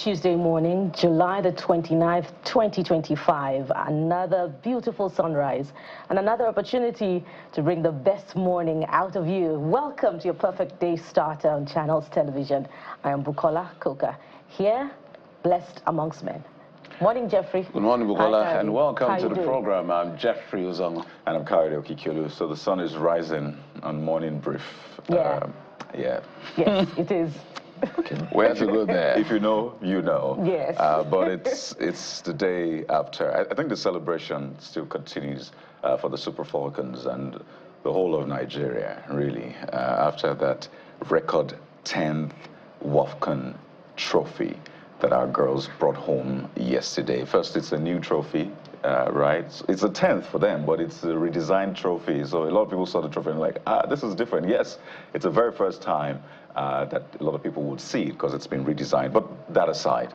Tuesday morning, July the 29th, 2025. Another beautiful sunrise and another opportunity to bring the best morning out of you. Welcome to your perfect day starter on Channels Television. I am Bukola Koka, here, blessed amongst men. Morning, Jeffrey. Good morning, Bukola, and welcome to the doing? program. I'm Jeffrey Uzong. And I'm Kari Okikiolu. So the sun is rising on morning brief. Yeah. Yes, it is. We have to go there. If you know, you know. Yes. But it's the day after. I think the celebration still continues for the Super Falcons and the whole of Nigeria, really, after that record 10th WAFCON trophy that our girls brought home yesterday. First, it's a new trophy, right? It's a 10th for them, but it's a redesigned trophy. So a lot of people saw the trophy and like, this is different. Yes, it's the very first time that a lot of people would see it because it's been redesigned. But that aside,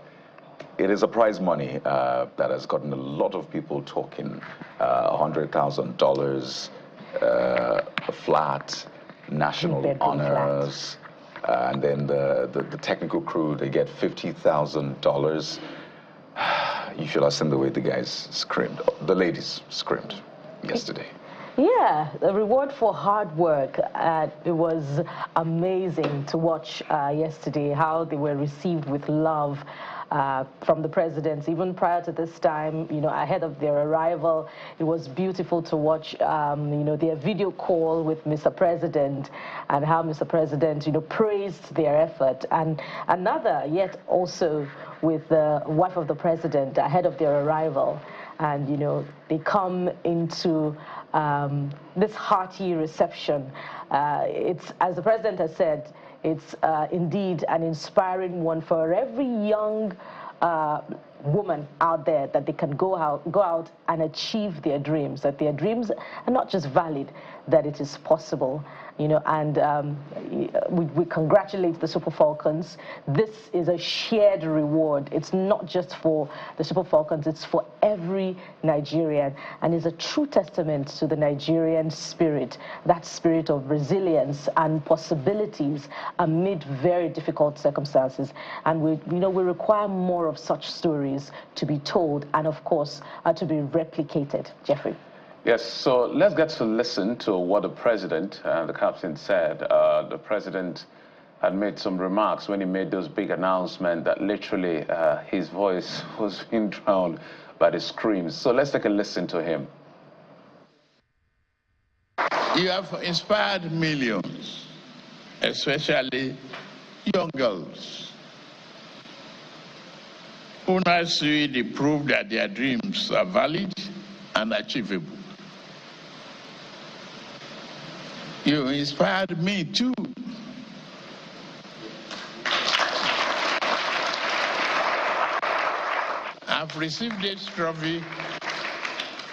it is a prize money that has gotten a lot of people talking. $100,000, a flat, national honors. And then the technical crew, they get $50,000. You should have seen the way the guys screamed. The ladies screamed yesterday. Yeah, the reward for hard work. It was amazing to watch yesterday how they were received with love from the presidents. Even prior to this time, you know, ahead of their arrival, it was beautiful to watch, you know, their video call with Mr. President and how Mr. President, you know, praised their effort. And another yet also with the wife of the president ahead of their arrival. And, you know, they come into this hearty reception. It's, as the president has said, it's indeed an inspiring one for every young woman out there, that they can go out and achieve their dreams, that their dreams are not just valid, that it is possible. You know, and we congratulate the Super Falcons. This is a shared reward. It's not just for the Super Falcons, it's for every Nigerian, and is a true testament to the Nigerian spirit, that spirit of resilience and possibilities amid very difficult circumstances. And we require more of such stories to be told and, of course, to be replicated. Jeffrey. Yes, so let's get to listen to what the president, the captain, said. The president had made some remarks when he made those big announcements that literally his voice was being drowned by the screams. So let's take a listen to him. You have inspired millions, especially young girls, who now see the proof that their dreams are valid and achievable. You inspired me too. I've received this trophy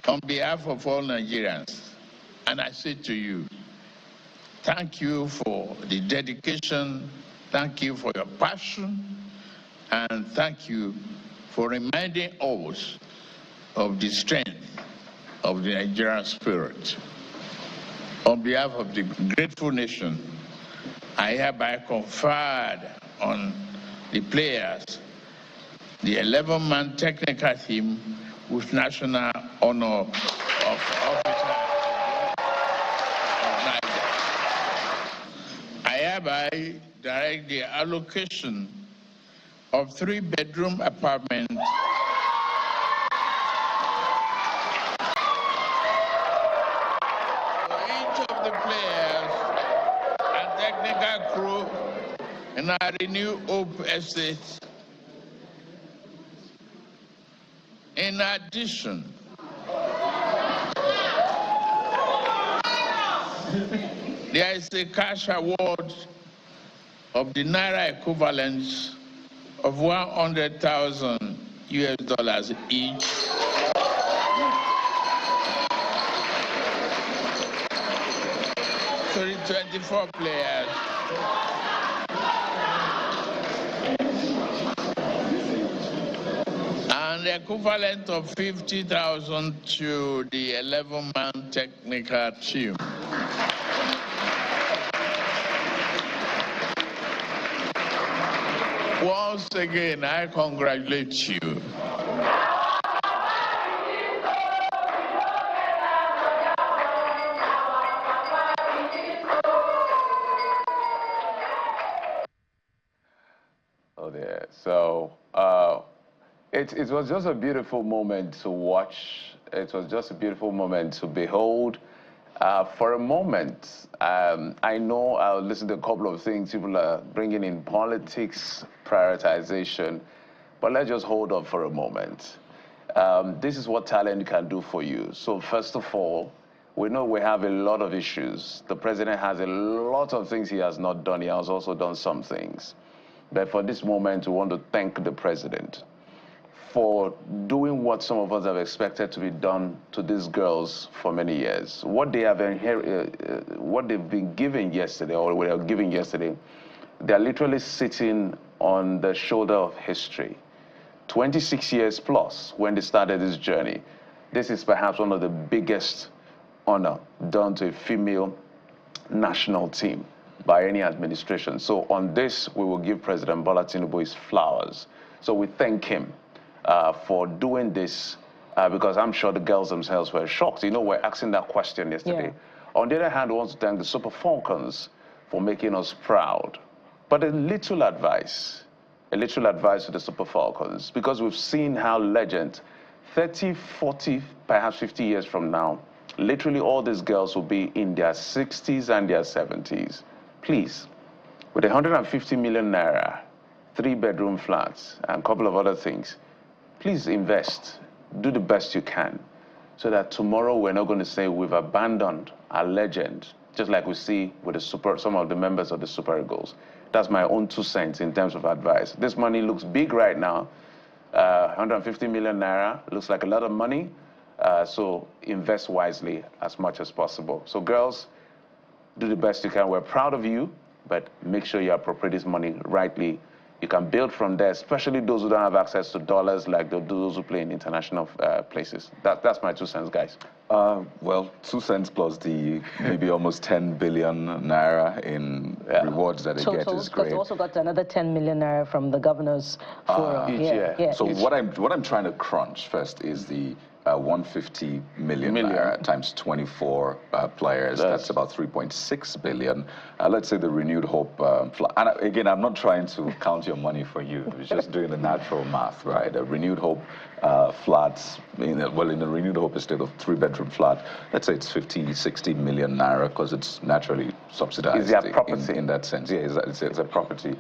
on behalf of all Nigerians, and I say to you, thank you for the dedication, thank you for your passion, and thank you for reminding us of the strength of the Nigerian spirit. On behalf of the grateful nation, I hereby conferred on the players the 11-man technical team with national honor of officer of Niger. I hereby direct the allocation of 3-bedroom apartments in our Renew Hope Estate. In addition, there is a cash award of the Naira equivalent of $100,000 each. To the 24 players. And the equivalent of 50,000 to the 11-man technical team. Once again, I congratulate you. Oh, there. So it was just a beautiful moment to watch. It was just a beautiful moment to behold. For a moment, I know I'll listen to a couple of things. People are bringing in politics, prioritization, but let's just hold on for a moment. This is what talent can do for you. So first of all, we know we have a lot of issues. The president has a lot of things he has not done. He has also done some things. But for this moment, we want to thank the president for doing what some of us have expected to be done to these girls for many years. What they have what they've been given yesterday, or were given yesterday, they're literally sitting on the shoulder of history. 26 years plus when they started this journey. This is perhaps one of the biggest honor done to a female national team by any administration. So on this, we will give President Bola Tinubu his flowers. So we thank him for doing this, because I'm sure the girls themselves were shocked. You know, we're asking that question yesterday. Yeah. On the other hand, we want to thank the Super Falcons for making us proud. But a little advice to the Super Falcons, because we've seen how legend, 30, 40, perhaps 50 years from now, literally all these girls will be in their 60s and their 70s. Please, with 150 million naira, 3-bedroom flats, and a couple of other things, please invest. Do the best you can, so that tomorrow we're not going to say we've abandoned our legend, just like we see with some of the members of the Super Eagles. That's my own 2 cents in terms of advice. This money looks big right now. 150 million naira looks like a lot of money. So invest wisely as much as possible. So girls, do the best you can. We're proud of you, but make sure you appropriate this money rightly. You can build from there, especially those who don't have access to dollars, like those who play in international places. That's my 2 cents, guys. Well, 2 cents plus the maybe almost 10 billion naira in rewards that they get is great. They also got another 10 million naira from the governor's forum. So what I'm trying to crunch first is the 150 million naira times 24 players. That's about 3.6 billion. Let's say the renewed hope. And again, I'm not trying to count your money for you. It's just doing the natural math, right? A renewed hope flats, in the renewed hope estate of 3-bedroom flat, let's say it's 50, 60 million naira, because it's naturally subsidized. Is that property? In that sense, yeah, it's a property.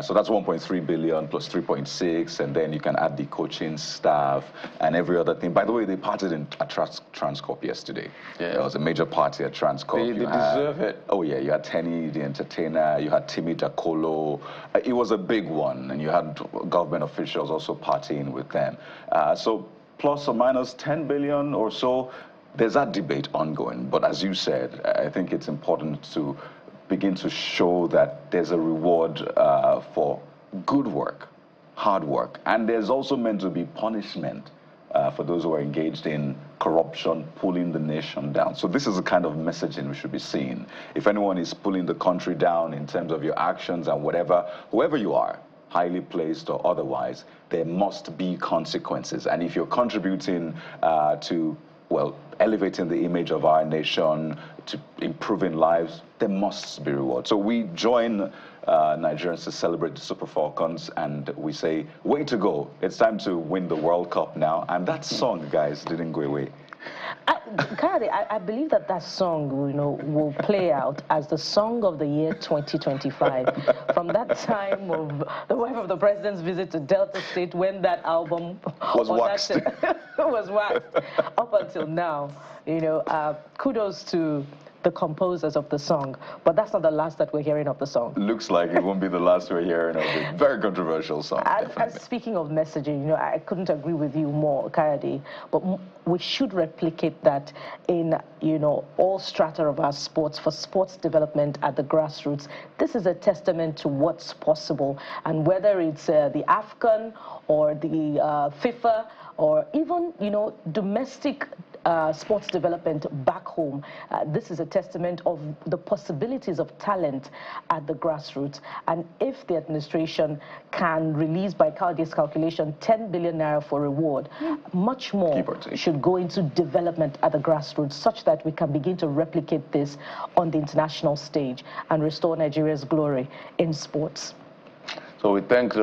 So that's 1.3 billion plus 3.6, and then you can add the coaching staff and every other thing. By the way, they partied at Transcorp yesterday. Yeah. There was a major party at Transcorp. They deserve it. Oh yeah, you had Tenny, the entertainer, you had Timmy Dakolo. It was a big one, and you had government officials also partying with them. So plus or minus 10 billion or so, there's that debate ongoing. But as you said, I think it's important to begin to show that there's a reward for good work, hard work. And there's also meant to be punishment for those who are engaged in corruption, pulling the nation down. So this is the kind of messaging we should be seeing. If anyone is pulling the country down in terms of your actions and whatever, whoever you are, highly placed or otherwise, there must be consequences. And if you're contributing to, well, elevating the image of our nation, to improving lives, there must be reward. So we join Nigerians to celebrate the Super Falcons, and we say, way to go. It's time to win the World Cup now. And that song, guys, didn't go away. Charly, I believe that song, will play out as the song of the year 2025. From that time of the wife of the president's visit to Delta State, when that album was waxed, was waxed up until now. Kudos to the composers of the song, but that's not the last that we're hearing of the song. Looks like it won't be the last we're hearing of it. Very controversial song. And speaking of messaging, I couldn't agree with you more, Kayode, but we should replicate that in, all strata of our sports, for sports development at the grassroots. This is a testament to what's possible, and whether it's the AFCON or the FIFA, or even, domestic sports development back home. This is a testament of the possibilities of talent at the grassroots. And if the administration can release, by Calde's calculation, 10 billion naira for reward, much more should go into development at the grassroots, such that we can begin to replicate this on the international stage and restore Nigeria's glory in sports. So we thank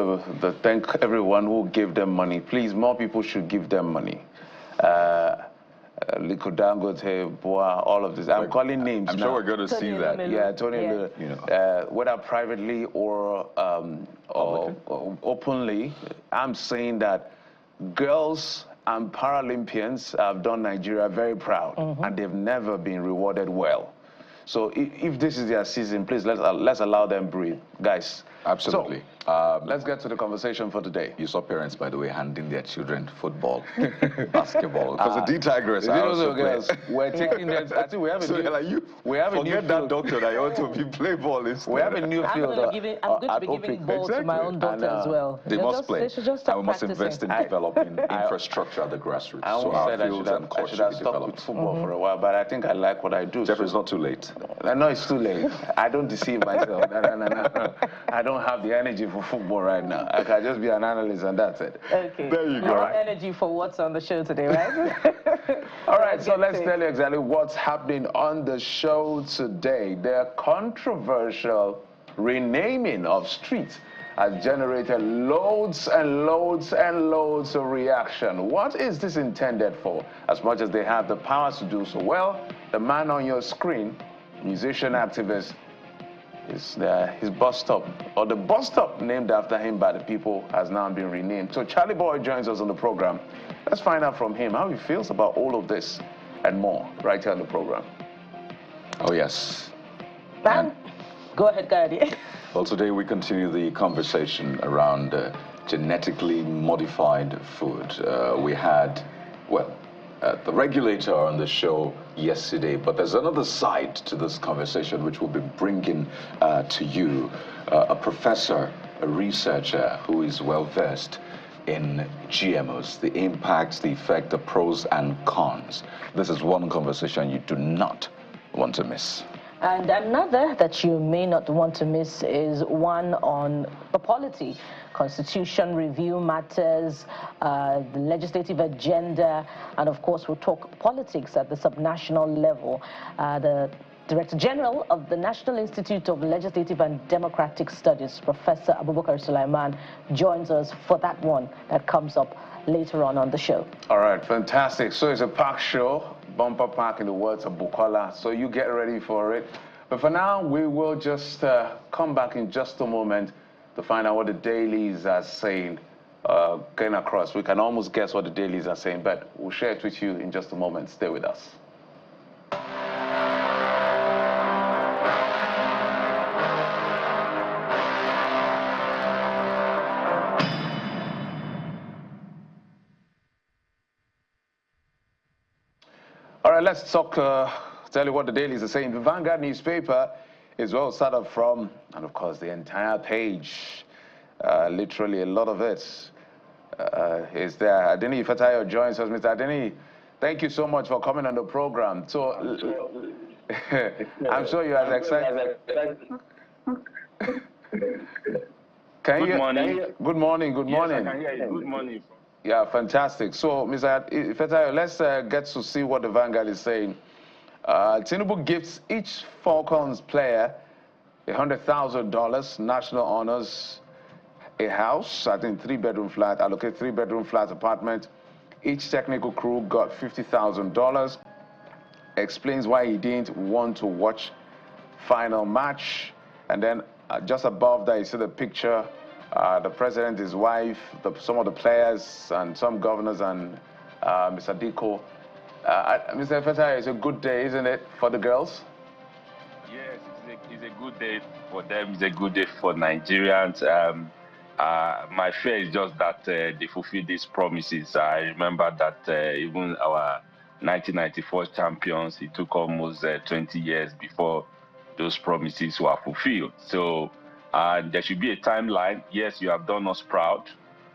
everyone who gave them money. Please, more people should give them money. Liko Dangote, Boa, all of this. I'm calling names. I'm sure we're going to see that. Yeah, Tony, you know, whether privately or openly, I'm saying that girls and Paralympians have done Nigeria very proud, and they've never been rewarded well. So if this is their season, please let's allow them breathe, guys. Absolutely. So, let's get to the conversation for today. You saw parents, by the way, handing their children football, basketball, because the D-Tigers are also girls. We're taking them. I think we have a so new. like you, we have forget a new that doctor that you want to be play ball instead. We have a new field. I'm going to be giving ball to my own daughter as well. They must play. They should just and we must invest in developing infrastructure at the grassroots. I so said I should have stopped with football for a while, but I think I like what I do. Jeffrey, it's not too late. No, it's too late. I don't deceive myself. No. I don't have the energy for football right now. I can just be an analyst and that's it. Okay. There you go. More energy for what's on the show today, right? All right, so let's tell you exactly what's happening on the show today. The controversial renaming of streets has generated loads and loads and loads of reaction. What is this intended for? As much as they have the powers to do so, well, the man on your screen, musician activist, his bus stop, or the bus stop named after him by the people, has now been renamed. So Charlie Boy joins us on the program. Let's find out from him how he feels about all of this and more right here on the program. Oh, yes. Go ahead, Gadi. Well, today we continue the conversation around genetically modified food. We had, well, the regulator on the show yesterday, but there's another side to this conversation which we'll be bringing to you. A professor, a researcher who is well-versed in GMOs, the impacts, the effect, the pros and cons. This is one conversation you do not want to miss. And another that you may not want to miss is one on the polity, constitution review matters, the legislative agenda, and of course we'll talk politics at the subnational level. The Director General of the National Institute of Legislative and Democratic Studies, Professor Abubakar Sulaiman, joins us for that one that comes up later on the show. All right, fantastic. So it's a packed show, bumper pack in the words of Bukola, so you get ready for it. But for now, we will just come back in just a moment to find out what the dailies are saying, getting across. We can almost guess what the dailies are saying, but we'll share it with you in just a moment. Stay with us. All right, let's talk, tell you what the dailies are saying. The Vanguard newspaper is well started from, and of course the entire page, literally a lot of it is there. Adeni Ifetayo joins us. Mr. Adeni, thank you so much for coming on the program. So, I'm sure you are excited. Good morning. Good morning, good morning. Yes, I can hear you. Good morning. Yeah, fantastic. So, Mr. Ifetayo, let's get to see what the Vanguard is saying. Tinubu gives each Falcons player $100,000, national honors, a house, I think 3-bedroom flat, allocate 3-bedroom flat apartment. Each technical crew got $50,000. Explains why he didn't want to watch final match. And then just above that, you see the picture. The president, his wife, some of the players, and some governors, and Mr. Diko. Mr. Ifetayo, it's a good day, isn't it, for the girls? Yes, it's a good day for them. It's a good day for Nigerians. My fear is just that they fulfill these promises. I remember that even our 1994 champions, it took almost 20 years before those promises were fulfilled. So there should be a timeline. Yes, you have done us proud.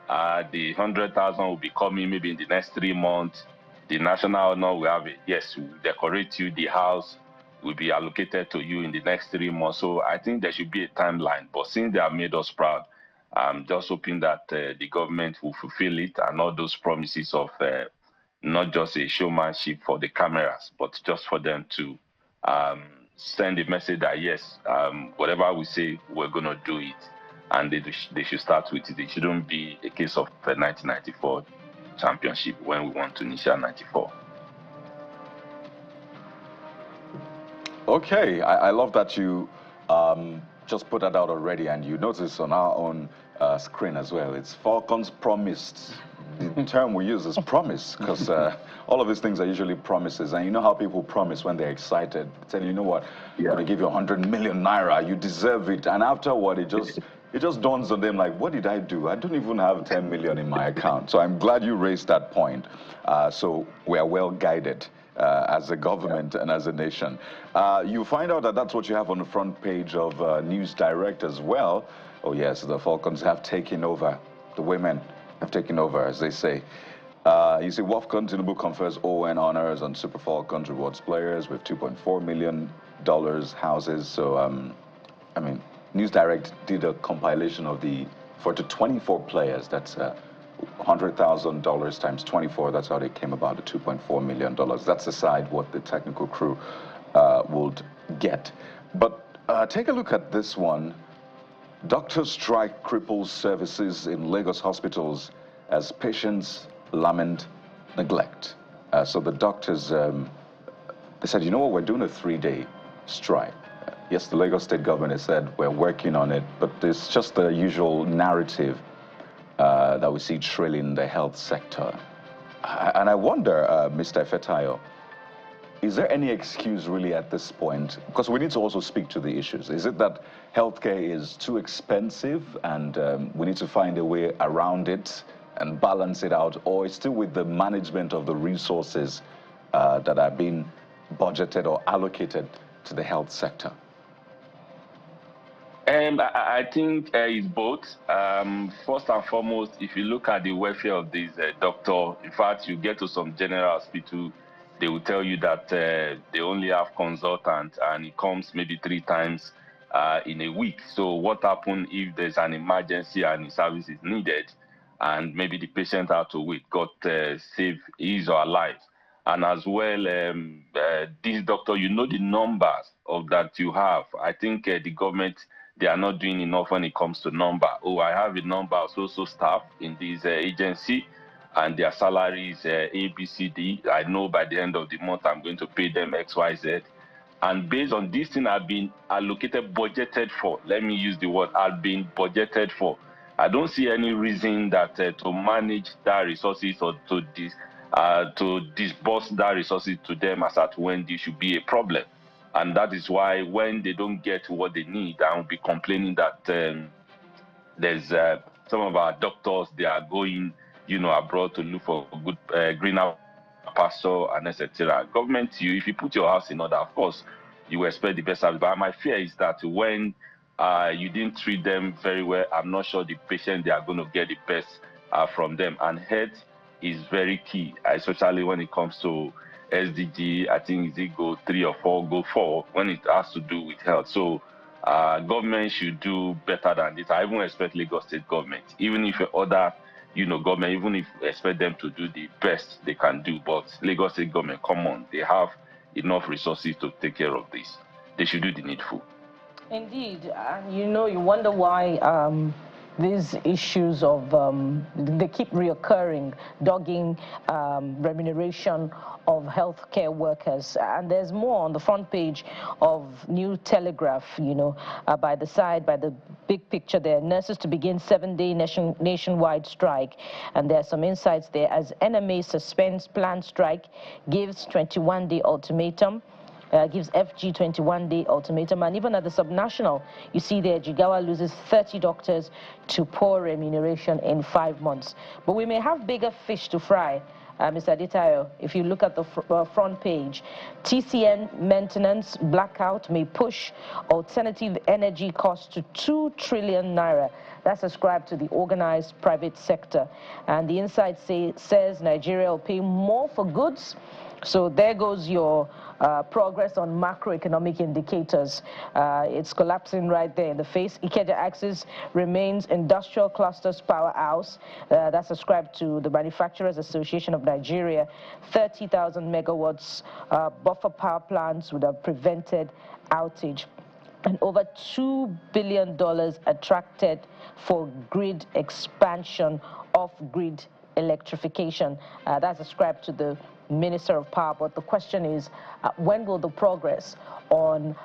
The 100,000 will be coming maybe in the next 3 months. The national honor will have it. Yes, we'll decorate you. The house will be allocated to you in the next 3 months. So I think there should be a timeline. But since they have made us proud, I'm just hoping that the government will fulfill it and all those promises of not just a showmanship for the cameras, but just for them to send a message that yes, whatever we say, we're going to do it. And they should start with it. It shouldn't be a case of the 1994 championship when we won Tunisia 94. Okay, I love that you just put that out already, and you notice on our own screen as well. It's Falcons promised. The term we use is promise, because all of these things are usually promises, and you know how people promise when they're excited. Tell you know what, I'm going to give you 100 million naira, you deserve it, and afterward it just dawns on them like, what did I do? I don't even have 10 million in my account. So I'm glad you raised that point. So we are well guided as a government and as a nation. You find out that that's what you have on the front page of News Direct as well. Oh yes, the Falcons have taken over. The women have taken over, as they say. You see, Wolfgang Tinubu confers ON honors on Super Falcons, rewards players with $2.4 million houses. So, I mean, News Direct did a compilation of for the 24 players. That's $100,000 times 24. That's how they came about the $2.4 million. That's aside what the technical crew would get. But take a look at this one. Doctor strike cripples services in Lagos hospitals as patients lament neglect. So the doctors, they said, you know what, we're doing a 3-day strike. Yes, the Lagos state government has said we're working on it, but it's just the usual narrative that we see trailing the health sector. And I wonder, Mr. Fetayo, is there any excuse really at this point? Because we need to also speak to the issues. Is it that healthcare is too expensive and we need to find a way around it and balance it out? Or it's still with the management of the resources that are being budgeted or allocated to the health sector? I think it's both. First and foremost, if you look at the welfare of this doctor, in fact, you get to some general hospital, they will tell you that they only have consultant and it comes maybe 3 times in a week. So what happens if there's an emergency and the service is needed and maybe the patient had to wait, God save his or her life? And as well, this doctor, you know the numbers of that you have. I think the government, they are not doing enough when it comes to number. Oh, I have a number of so staff in this agency, and their salaries A, B, C, D. I know by the end of the month I'm going to pay them X, Y, Z. And based on this thing I've been allocated, budgeted for, let me use the word, I've been budgeted for. I don't see any reason that to manage that resources or to disburse that resources to them as at when this should be a problem. And that is why when they don't get what they need, I will be complaining that there's some of our doctors, they are going, abroad to look for good greener pasture and etc. Government, if you put your house in order, of course, you expect the best service. But my fear is that when you didn't treat them very well, I'm not sure the patient, they are going to get the best from them. And health is very key, especially when it comes to SDG. I think it's goal 3 or 4, goal 4, when it has to do with health. So government should do better than this. I even expect Lagos state government, even if other government, even if expect them to do the best they can do, but Lagos state government, come on, they have enough resources to take care of this. They should do the needful. Indeed, and you wonder why these issues of they keep reoccurring, dogging remuneration of healthcare workers. And there's more on the front page of New Telegraph, by the big picture there. Nurses to begin 7-day nationwide strike. And there's some insights there as NMA suspends planned strike, gives 21-day ultimatum. Gives FG 21-day ultimatum. And even at the subnational, you see there, Jigawa loses 30 doctors to poor remuneration in 5 months. But we may have bigger fish to fry Mr. Aditayo, if you look at the front page, TCN maintenance blackout may push alternative energy costs to 2 trillion naira. That's ascribed to the organized private sector. And the Inside says Nigeria will pay more for goods. So there goes your progress on macroeconomic indicators. It's collapsing right there in the face. Ikeja Axis remains industrial clusters powerhouse. That's ascribed to the Manufacturers Association of Nigeria. 30,000 megawatts buffer power plants would have prevented outage. And over $2 billion attracted for grid expansion, off-grid electrification. That's ascribed to the Minister of Power. But the question is, when will the progress on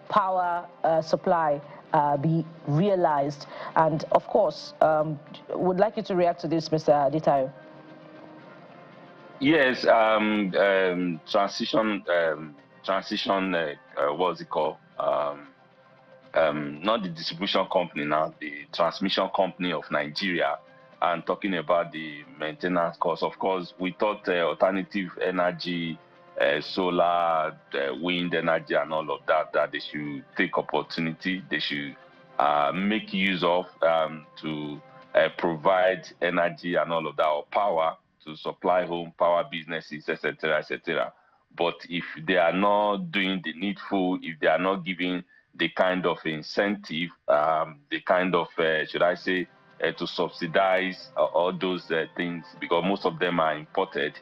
power supply be realized? And of course, would like you to react to this, Mr. Aditayo. Yes, transition, what's it called? Not the distribution company now, the transmission company of Nigeria, and talking about the maintenance costs. Of course, we thought alternative energy, solar, wind energy, and all of that, that they should take opportunity, they should make use of to provide energy and all of that, or power to supply home, power businesses, etc., etc. But if they are not doing the needful, if they are not giving the kind of incentive, the kind of, should I say, to subsidize all those things, because most of them are imported,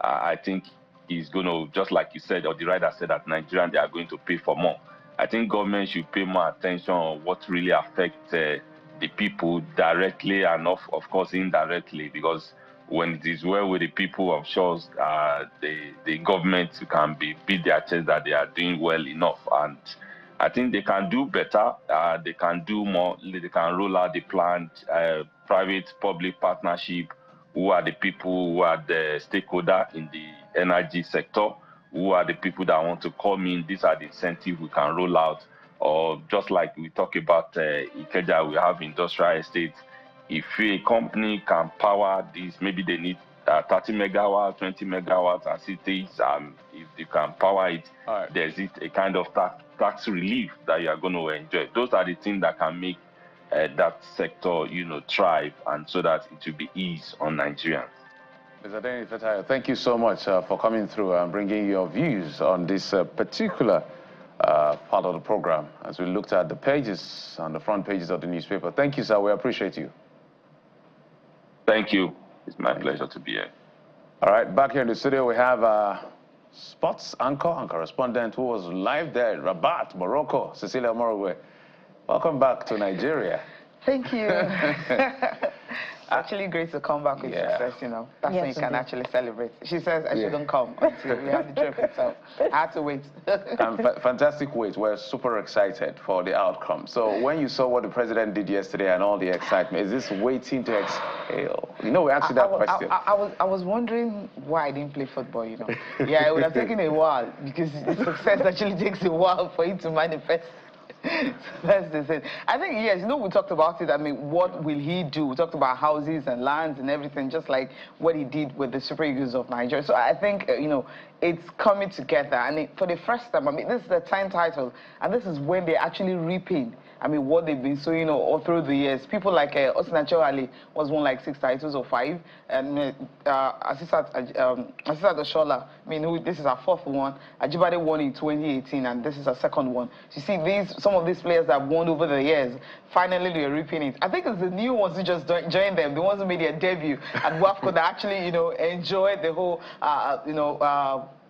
I think is going to, just like you said, or the writer said, that Nigerians, they are going to pay for more. I think government should pay more attention on what really affects the people directly and, of course, indirectly, because when it is well with the people, of course, the government can beat their chest that they are doing well enough. And I think they can do better. They can do more. They can roll out the plan, private-public partnership. Who are the people who are the stakeholder in the energy sector? Who are the people that want to come in? These are the incentives we can roll out. Or just like we talk about Ikeja, we have industrial estates. If a company can power these, maybe they need 30 megawatts, 20 megawatts, and cities, if they can power it, right, there's a kind of tax relief that you are going to enjoy. Those are the things that can make that sector, thrive, and so that it will be ease on Nigerians. Mr. Denny Fetayo, thank you so much for coming through and bringing your views on this particular part of the program as we looked at the pages, on the front pages of the newspaper. Thank you, sir. We appreciate you. Thank you. It's my pleasure to be here. All right, back here in the studio, we have sports anchor and correspondent who was live there in Rabat, Morocco, Cecilia Morogwe. Welcome back to Nigeria. Thank you. Actually great to come back with success, That's when you can actually celebrate. She says I shouldn't come until we have the trip itself. I had to wait. Fantastic wait. We're super excited for the outcome. So when you saw what the president did yesterday and all the excitement, is this waiting to exhale? We asked you that question. I was wondering why I didn't play football, Yeah, it would have taken a while because the success actually takes a while for it to manifest. That's the thing. I think, yes, we talked about it. I mean, what will he do? We talked about houses and lands and everything, just like what he did with the Super Eagles of Nigeria. So I think, it's coming together. And for the first time, this is the 10th title, and this is when they're actually reaping, what they've been sowing all through the years. People like Charly was won like 6 titles or 5, and Asisat Oshola, this is our 4th one. Ajibade won in 2018, and this is our 2nd one. So you see, some of these players that have won over the years, finally they're reaping it. I think it's the new ones who just joined them, the ones who made their debut at WAFCO that actually, enjoyed the whole,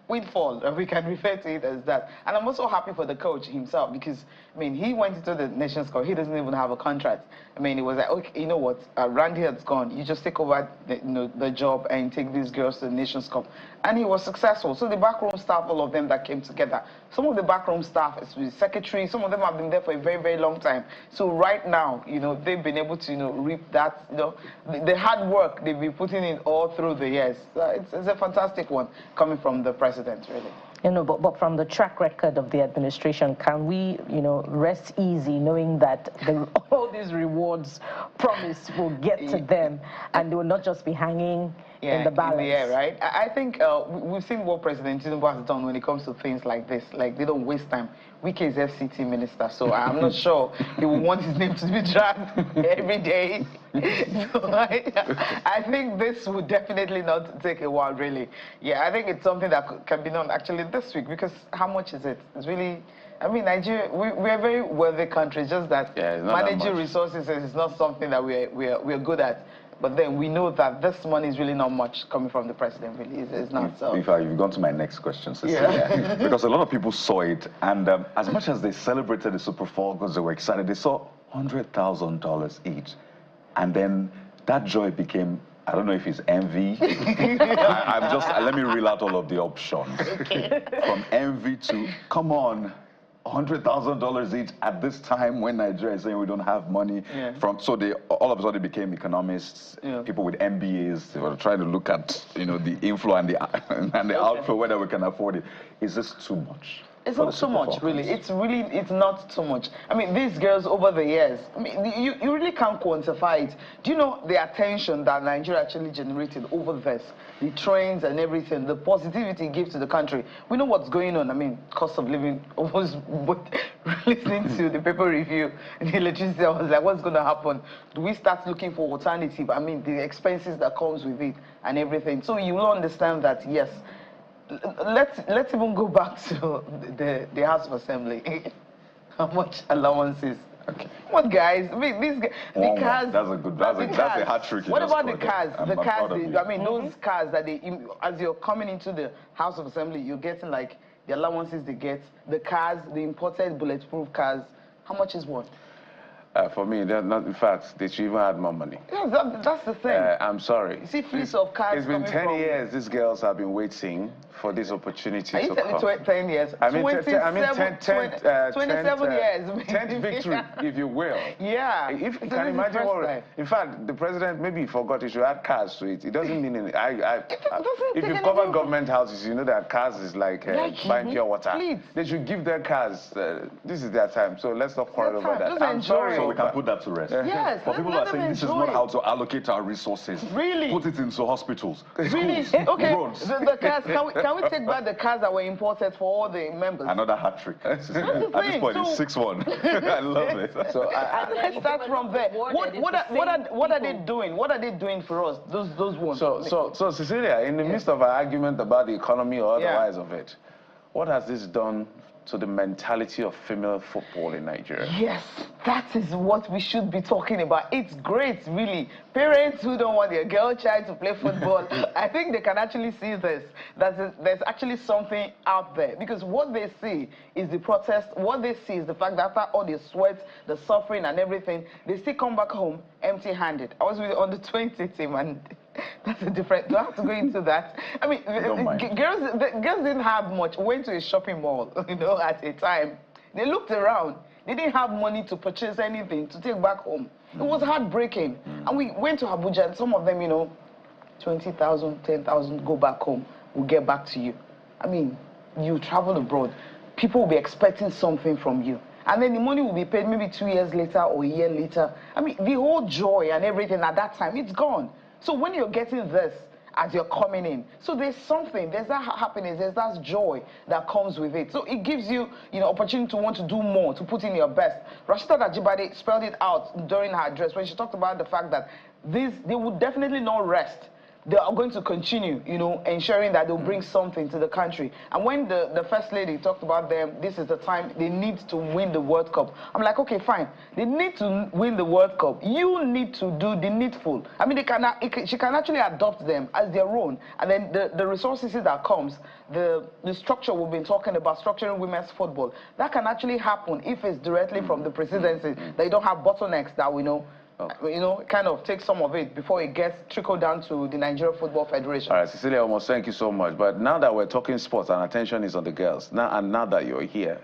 windfall, we can refer to it as that. And I'm also happy for the coach himself because, he went into the Nations Cup. He doesn't even have a contract. It was like, okay, you know what, Randy has gone. You just take over the job and take these girls to the Nations Cup. And he was successful. So the backroom staff, all of them that came together, some of the backroom staff, especially secretary, some of them have been there for a very, very long time. So right now, they've been able to, reap that, the hard work they've been putting in all through the years. It's a fantastic one coming from the president, really. But from the track record of the administration, can we, rest easy knowing that all these rewards promised will get to them and they will not just be hanging in the balance? Yeah, right. I think we've seen what President Tinubu has done when it comes to things like this. Like, they don't waste time. Wike is FCT minister, so I'm not sure he will want his name to be dragged every day. So I think this would definitely not take a while, really. Yeah, I think it's something that can be done actually this week, because how much is it? It's really, I mean, Nigeria, we're a very wealthy country, just that managing resources is not something that we're good at. But then we know that this money is really not much coming from the president, really. It's not. So. In fact, you've gone to my next question, Cecilia. Because a lot of people saw it, and as much as they celebrated the Super Falcons, they were excited, they saw $100,000 each. And then that joy became, I don't know if it's envy. Let me reel out all of the options. Okay. From envy to, come on, $100,000 each at this time when Nigeria is saying we don't have money. So they all of a sudden became economists, people with MBAs. They were trying to look at the inflow and the outflow, whether we can afford it. Is this too much? It's not so much, really. It's not too much. I mean, these girls over the years, I mean, you really can't quantify it. Do you know the attention that Nigeria actually generated over this? The trends and everything, the positivity it gives to the country. We know what's going on. I mean, cost of living, almost listening to the paper review, the electricity, I was like, what's going to happen? Do we start looking for alternative? I mean, the expenses that comes with it and everything. So you will understand that, yes, let's even go back to the House of Assembly. How much allowances? Okay. What guys? I mean, these guys, the cars. That's a hat trick. What about the cars? The cars. I mean, those cars that as you're coming into the House of Assembly, you're getting like the allowances they get. The cars, the imported bulletproof cars. How much is one? For me, they're not. In fact, they should even add more money. Yeah, that's the thing. I'm sorry. You see fleets of cars. It's been 10 years. These girls have been waiting for this opportunity to come. Are you 10 years? I mean, 27 years. 10th victory, if you will. Yeah. If you can imagine what. In fact, the president maybe forgot he should add cars to it. It doesn't mean anything. If you've covered government houses, you know that cars is like buying pure water. Please. They should give their cars. This is their time. So let's not quarrel about that. I'm sorry. So we can put that to rest. Yes. For people who are saying this is not how to allocate our resources. Really? Put it into hospitals. Really? Schools, okay. roads. The cars, can we take back the cars that were imported for all the members? Another hat trick. At this point, it's 6-1. I love it. So let's start from there. What are they doing? What are they doing for us? Those ones. So Cecilia, in the midst of our argument about the economy or otherwise of it, what has this done to the mentality of female football in Nigeria? Yes, that is what we should be talking about. It's great, really. Parents who don't want their girl child to play football, I think they can actually see this. There's actually something out there. Because what they see is the protest. What they see is the fact that after all the sweat, the suffering and everything, they still come back home empty-handed. I was with on the 20 team and that's a different, do I have to go into that? I mean, girls didn't have much. Went to a shopping mall, at a time. They looked around. They didn't have money to purchase anything, to take back home. It was heartbreaking. And we went to Abuja, and some of them, 20,000, 10,000, go back home. We'll get back to you. I mean, you travel abroad. People will be expecting something from you. And then the money will be paid maybe 2 years later or a year later. I mean, the whole joy and everything at that time, it's gone. So when you're getting this as you're coming in, so there's something, there's that happiness, there's that joy that comes with it. So it gives you, opportunity to want to do more, to put in your best. Rashida Ajibade spelled it out during her address when she talked about the fact that they would definitely not rest. They are going to continue, ensuring that they'll bring something to the country. And when the First Lady talked about them, this is the time they need to win the World Cup. I'm like, okay, fine. They need to win the World Cup. You need to do the needful. I mean, she can actually adopt them as their own. And then the resources that comes, the structure we've been talking about, structuring women's football, that can actually happen if it's directly from the presidency. That you don't have bottlenecks that we know. Kind of take some of it before it gets trickled down to the Nigeria Football Federation. All right, Cecilia, almost thank you so much. But now that we're talking sports and attention is on the girls, now that you're here,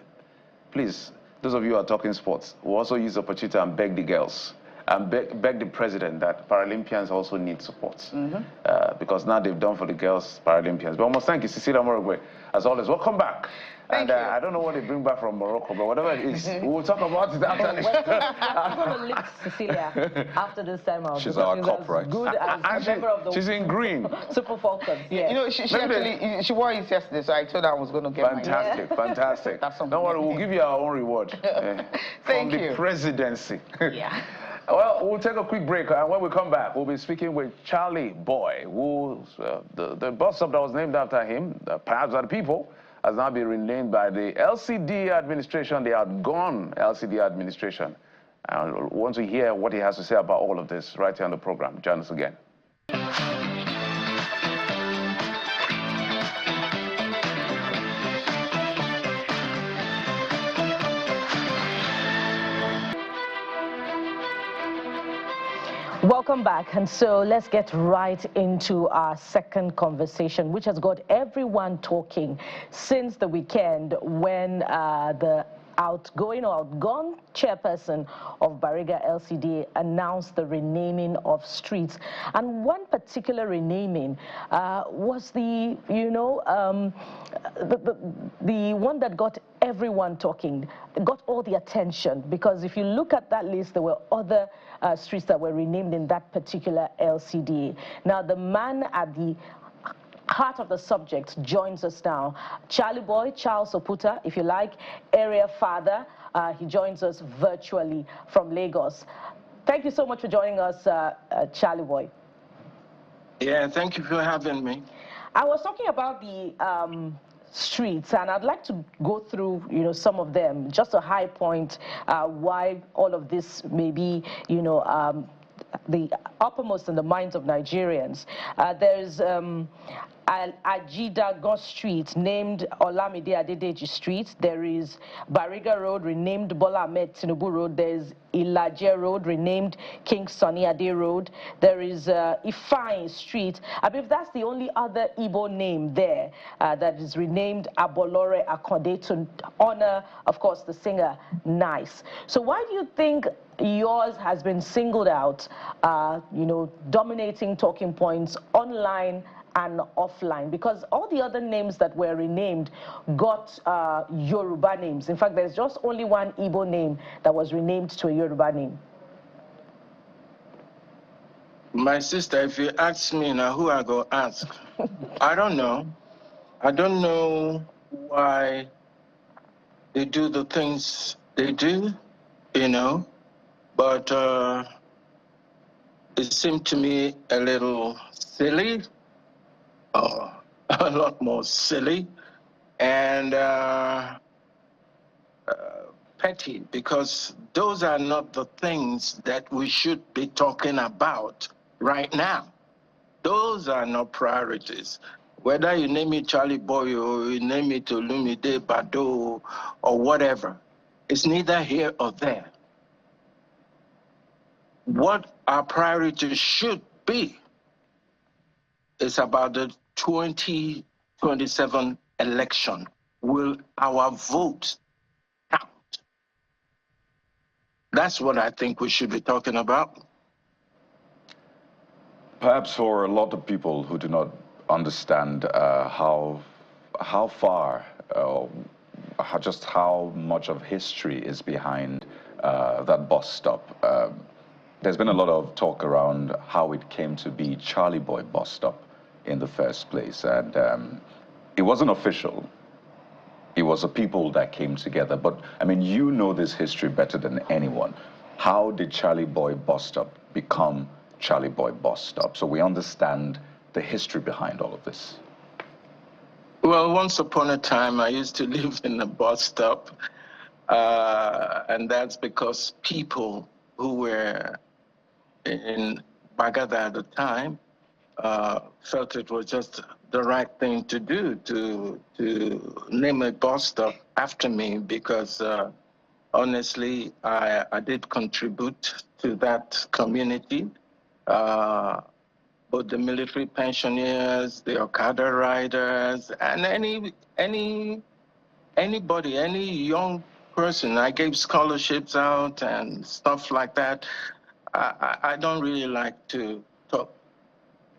please, those of you who are talking sports, we'll also use the opportunity and beg the girls. and beg the president that Paralympians also need support. Because now they've done for the girls Paralympians. But almost thank you, Cecilia Morogwe, as always. Welcome back. Thank you. I don't know what they bring back from Morocco, but whatever it is, we'll talk about it after this. I'm going to lick Cecilia after this time out. She's our cop, as right? good as a member of the She's in green. Super Falcons. Yeah. You know, she actually, she wore it yesterday, so I told her I was going to get Fantastic, fantastic. Don't worry, we'll give you our own reward from the presidency. Yeah. Well, we'll take a quick break, and when we come back, we'll be speaking with Charly Boy, who the bus stop that was named after him, perhaps by the people, has now been renamed by the LCD administration, the outgone LCD administration. And we want to hear what he has to say about all of this right here on the program. Join us again. Welcome back, and so let's get right into our second conversation, which has got everyone talking since the weekend when the outgoing or outgone chairperson of Bariga LCD announced the renaming of streets. And one particular renaming was the one that got everyone talking, got all the attention, because if you look at that list, there were other streets that were renamed in that particular LCD. Now, the man at the heart of the subject joins us now. Charly Boy, Charles Oputa, if you like, area father. He joins us virtually from Lagos. Thank you so much for joining us, Charly Boy. Yeah, thank you for having me. I was talking about the streets, and I'd like to go through, some of them, just a high point, why all of this may be, the uppermost in the minds of Nigerians. There's Ajidagon Street, named Olamide Adedeji Street. There is Bariga Road, renamed Bola Ahmed Tinubu Road. There's Ilaje Road, renamed King Sunny Ade Road. There is Ifeanyi Street. I believe that's the only other Igbo name there that is renamed Abolore Akonde to honor, of course, the singer Nice. So why do you think yours has been singled out, dominating talking points online and offline? Because all the other names that were renamed got Yoruba names. In fact, there's just only one Igbo name that was renamed to a Yoruba name. My sister, if you ask me now, who I go ask? I don't know. I don't know why they do the things they do, but it seemed to me a little silly, a lot more silly, and petty, because those are not the things that we should be talking about right now. Those are not priorities. Whether you name it Charly Boy or you name it Olumide Bado or whatever, it's neither here or there. What our priorities should be is about the 2027 election. Will our vote count? That's what I think we should be talking about. Perhaps for a lot of people who do not understand how far, just how much of history is behind that bus stop. There's been a lot of talk around how it came to be Charly Boy bus stop in the first place, and it wasn't official. It was the people that came together. But I mean, you know this history better than anyone. How did Charly Boy bus stop become Charly Boy bus stop? So we understand the history behind all of this. Well, once upon a time, I used to live in a bus stop, and that's because people who were in Bagada at the time felt it was just the right thing to do to name a bus stop after me, because honestly, I did contribute to that community. Both the military pensioners, the Okada riders, and anybody, any young person. I gave scholarships out and stuff like that. I don't really like to talk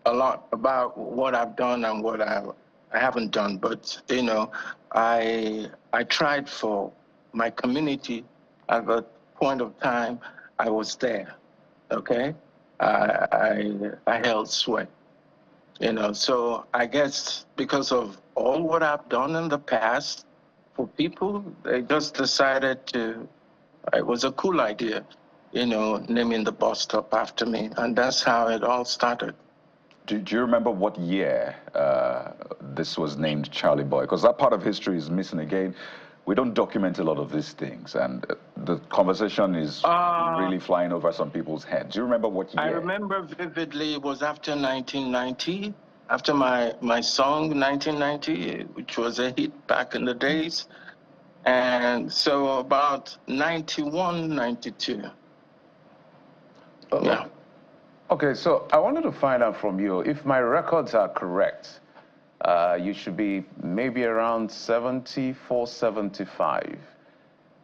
a lot about what I've done and what I haven't done, but you know, I tried for my community. At the point of time, I was there. Okay, I held sway. You know, so I guess because of all what I've done in the past for people, they just decided to. It was a cool idea, you know, naming the bus stop after me, and that's how it all started. Do you remember what year this was named Charlie Boy? Because that part of history is missing again. We don't document a lot of these things, and the conversation is really flying over some people's heads. Do you remember what year? I remember vividly. It was after 1990, after my song 1990, which was a hit back in the days. And so about 91, 92. Yeah. Okay, so I wanted to find out from you, if my records are correct, you should be maybe around 74, 75.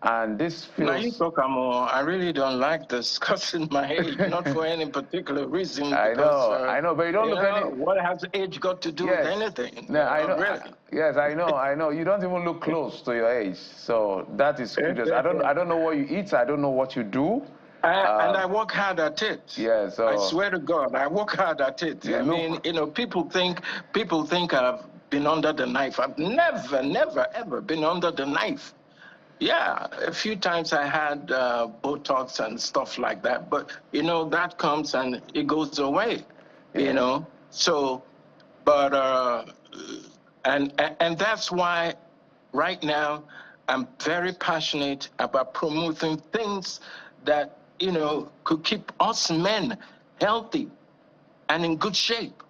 And this feels... Now you talk, I really don't like discussing my age, not for any particular reason. I know, but you don't look any... What has age got to do with anything? No, I know. Really. Yes, I know. You don't even look close to your age, so that is curious. I don't know what you eat. I don't know what you do. And I work hard at it. Yeah, so I swear to God, I work hard at it. I mean, you know, people think I've been under the knife. I've never, ever been under the knife. Yeah, a few times I had Botox and stuff like that, but you know, that comes and it goes away, you know. So, but and that's why right now I'm very passionate about promoting things that, you know, could keep us men healthy and in good shape.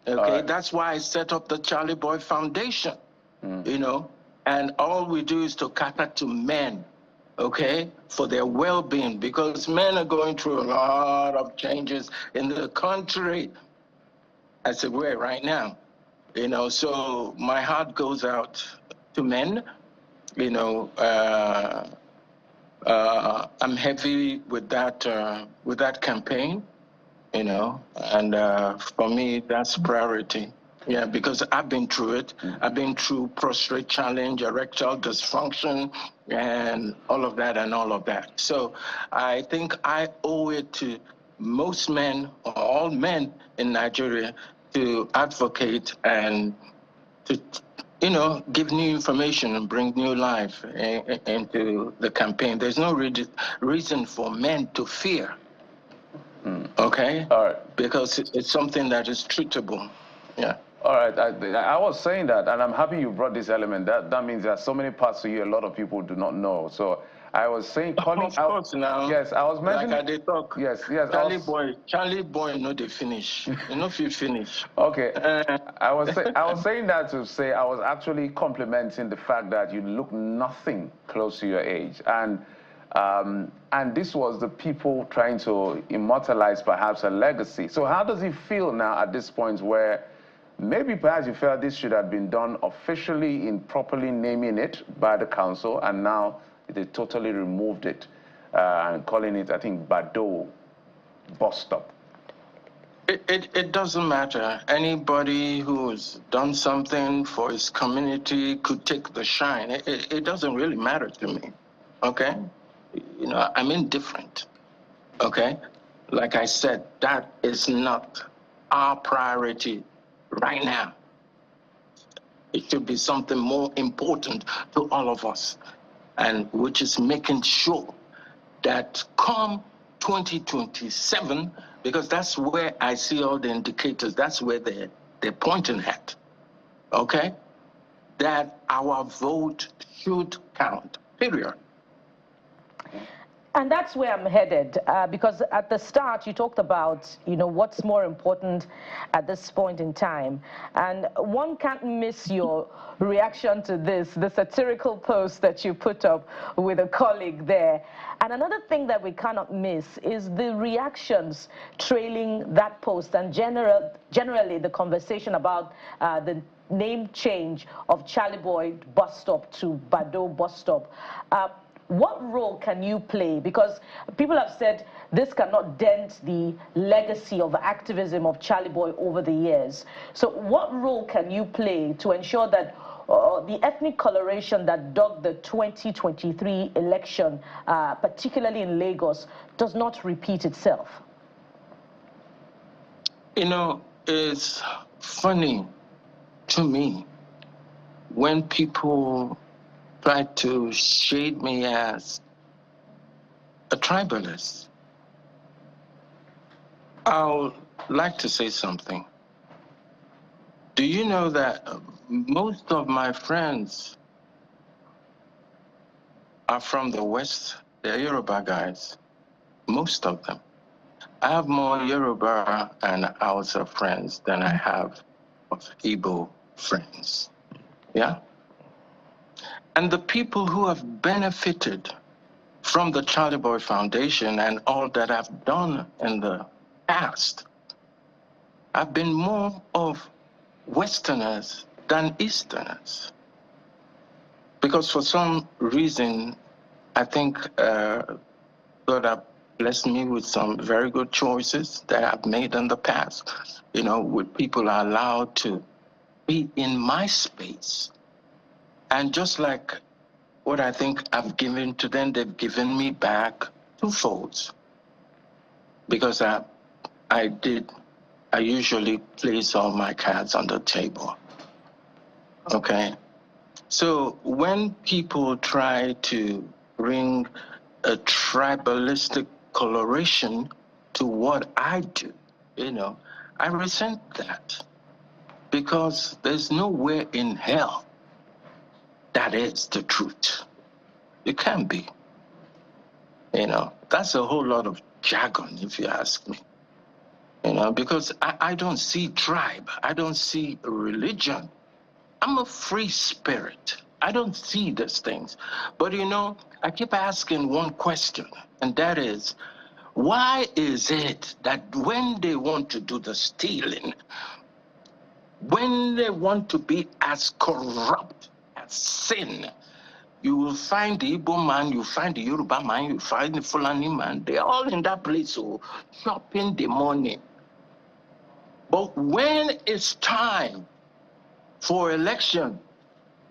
Okay, that's why I set up the Charly Boy Foundation, you know. And all we do is to cater to men, okay, for their well-being, because men are going through a lot of changes in the country, as it were, right now. You know, so my heart goes out to men. You know, I'm heavy with that campaign, you know, and for me, that's priority. Yeah, because I've been through it. I've been through prostate challenge, erectile dysfunction, and all of that. So I think I owe it to most men, or all men in Nigeria, to advocate and to, you know, give new information and bring new life into the campaign. There's no reason for men to fear, okay? All right. Because it's something that is treatable, yeah. All right, I was saying that, and I'm happy you brought this element. That means there are so many parts to you a lot of people do not know. So I was saying, calling of course, now. Yes, I was mentioning. Like I did talk. Yes. Charly Boy, no, they finish. You know if you finish. Okay. I was saying that to say I was actually complimenting the fact that you look nothing close to your age, and this was the people trying to immortalize perhaps a legacy. So how does it feel now at this point where maybe perhaps you felt this should have been done officially in properly naming it by the council, and now they totally removed it and calling it, I think, Bado bus stop? It doesn't matter. Anybody who's done something for his community could take the shine. It doesn't really matter to me, okay? You know, I'm indifferent, okay? Like I said, that is not our priority right now. It should be something more important to all of us, and which is making sure that come 2027, because that's where I see all the indicators, that's where they're pointing at, okay? That our vote should count, period. And that's where I'm headed, because at the start you talked about, you know, what's more important at this point in time. And one can't miss your reaction to this, the satirical post that you put up with a colleague there. And another thing that we cannot miss is the reactions trailing that post, and generally the conversation about the name change of Charly Boy bus stop to Bado bus stop. what role can you play? Because people have said this cannot dent the legacy of activism of Charly Boy over the years. So what role can you play to ensure that the ethnic coloration that dogged the 2023 election, particularly in Lagos, does not repeat itself? You know, it's funny to me when people try to shade me as a tribalist. I would like to say something. Do you know that most of my friends are from the West? They're Yoruba guys, most of them. I have more Yoruba and Hausa friends than I have of Igbo friends, yeah? And the people who have benefited from the Charly Boy Foundation and all that I've done in the past have been more of Westerners than Easterners. Because for some reason, I think God has blessed me with some very good choices that I've made in the past. You know, where people are allowed to be in my space. And just like what I think I've given to them, they've given me back twofold. Because I usually place all my cards on the table. Okay? So when people try to bring a tribalistic coloration to what I do, you know, I resent that. Because there's nowhere in hell that is the truth. It can't be. You know, that's a whole lot of jargon, if you ask me. You know, because I don't see tribe. I don't see religion. I'm a free spirit. I don't see these things. But, you know, I keep asking one question, and that is, why is it that when they want to do the stealing, when they want to be as corrupt as sin, you will find the Igbo man, you find the Yoruba man, you find the Fulani man, they're all in that place, so shopping the money. But when it's time for election,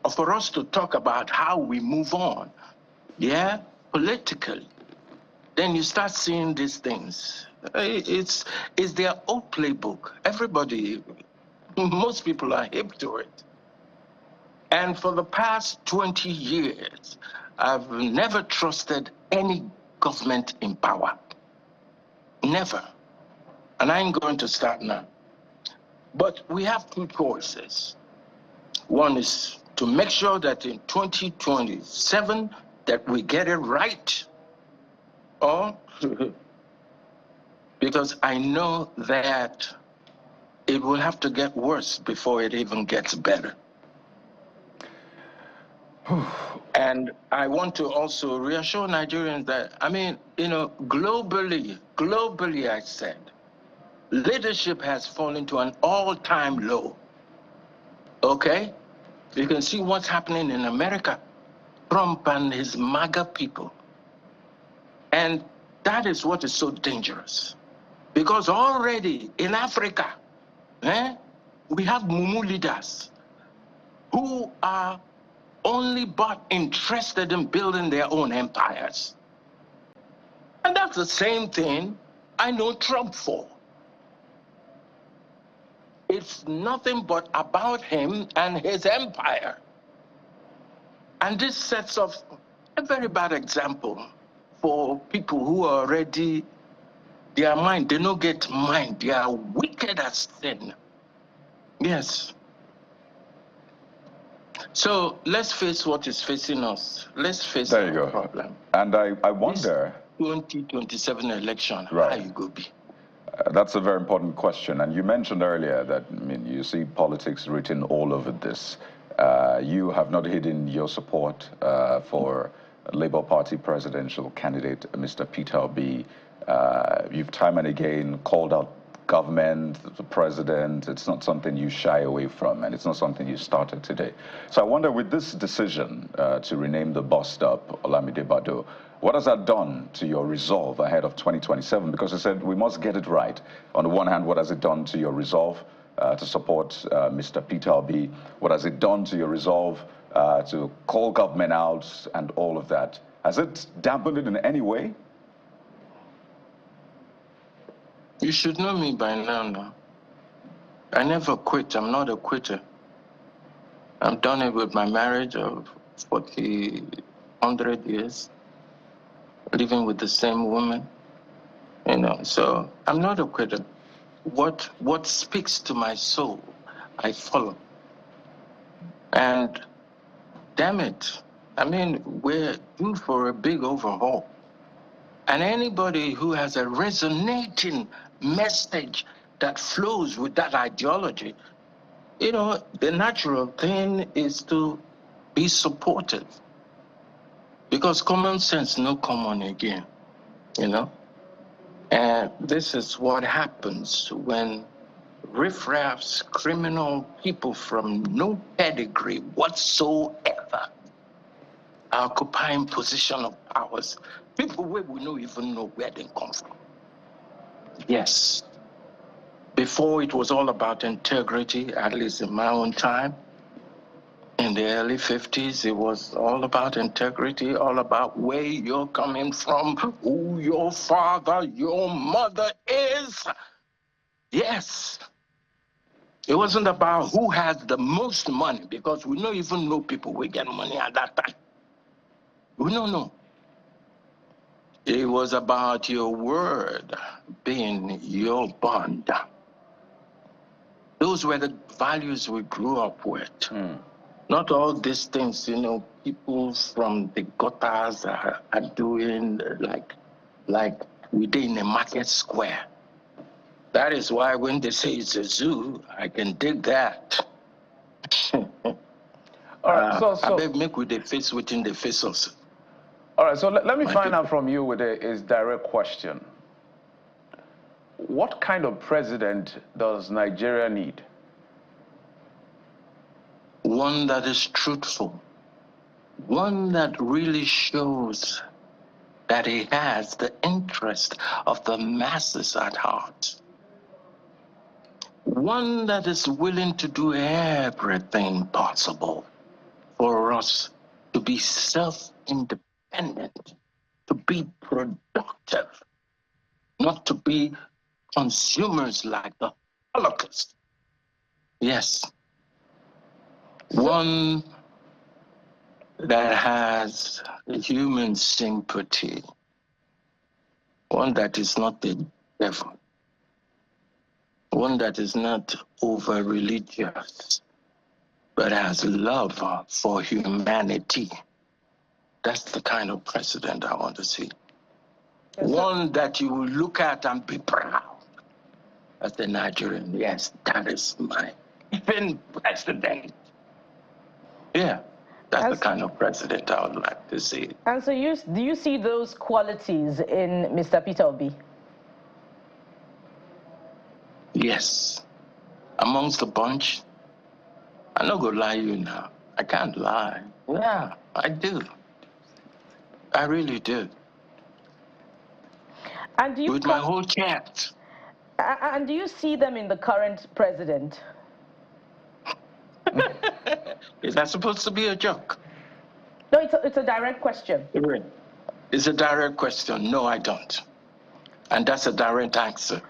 or for us to talk about how we move on, yeah, politically, then you start seeing these things. It's their old playbook. Everybody, most people are hip to it. And for the past 20 years, I've never trusted any government in power. Never. And I ain't going to start now. But we have two choices. One is to make sure that in 2027 that we get it right, or because I know that it will have to get worse before it even gets better. And I want to also reassure Nigerians that, I mean, you know, globally I said, leadership has fallen to an all-time low. Okay? You can see what's happening in America. Trump and his MAGA people. And that is what is so dangerous. Because already in Africa, we have Mumu leaders who are only but interested in building their own empires. And that's the same thing I know Trump for. It's nothing but about him and his empire. And this sets off a very bad example for people who are already, their mind, they don't get mind, they are wicked as sin. Yes. So let's face what is facing us. Let's face the problem. And I wonder... This 2027 election, right. how you go be? That's a very important question. And you mentioned earlier that, I mean, you see politics written all over this. You have not hidden your support for Labour Party presidential candidate, Mr. Peter Obi. You've time and again called out government, the president. It's not something you shy away from, and it's not something you started today. So I wonder, with this decision to rename the bus stop Olamide Bado, what has that done to your resolve ahead of 2027? Because you said we must get it right. On the one hand, what has it done to your resolve to support Mr. Peter Obi? What has it done to your resolve to call government out and all of that? Has it dampened it in any way? You should know me by now. I never quit. I'm not a quitter. I've done it with my marriage of 100 years, living with the same woman, you know, so I'm not a quitter. What speaks to my soul, I follow. And damn it, I mean, we're due for a big overhaul. And anybody who has a resonating message that flows with that ideology, you know, the natural thing is to be supportive. Because common sense no common again, you know? And this is what happens when riffraffs, criminal people from no pedigree whatsoever are occupying position of powers. People where we don't even know where they come from. Yes. Before it was all about integrity, at least in my own time. In the early 50s, it was all about integrity, all about where you're coming from, who your father, your mother is. Yes. It wasn't about who has the most money, because we don't even know people who get money at that time. We don't know. It was about your word being your bond. Those were the values we grew up with. Not all these things, you know, people from the gutters are doing like we did in a market square. That is why when they say it's a zoo, I can dig that. All right, so I bet make with the face within the face also. All right, so let me find out from you with a direct question. What kind of president does Nigeria need? One that is truthful. One that really shows that he has the interest of the masses at heart. One that is willing to do everything possible for us to be self-independent, to be productive, not to be consumers like the Holocaust. Yes. One that has human sympathy. One that is not the devil. One that is not over-religious, but has love for humanity. That's the kind of president I want to see. One that you will look at and be proud as the Nigerian. Yes, that is my even president. Yeah, that's the kind of president I would like to see. And so do you see those qualities in Mr. Peter Obi? Yes. Amongst the bunch, I'm not going to lie to you now. I can't lie. Yeah, I do. I really do. And do you with my whole chest. And do you see them in the current president? Is that supposed to be a joke? No, it's a direct question. It's a direct question. No, I don't. And that's a direct answer.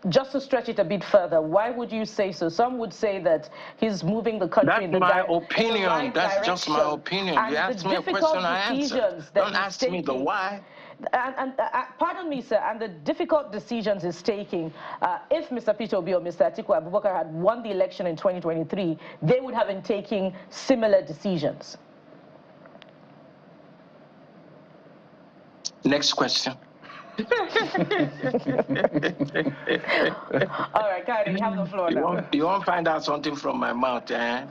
Just to stretch it a bit further, why would you say so? Some would say that he's moving the country in the right opinion. That's just my opinion. And you ask me a question, I answer. Don't ask me the why. And pardon me, sir, and the difficult decisions he's taking, if Mr. Peter Obi or Mr. Atiku Abubakar had won the election in 2023, they would have been taking similar decisions. Next question. All right, Karen, you have the floor now. You want to find out something from my mouth, eh?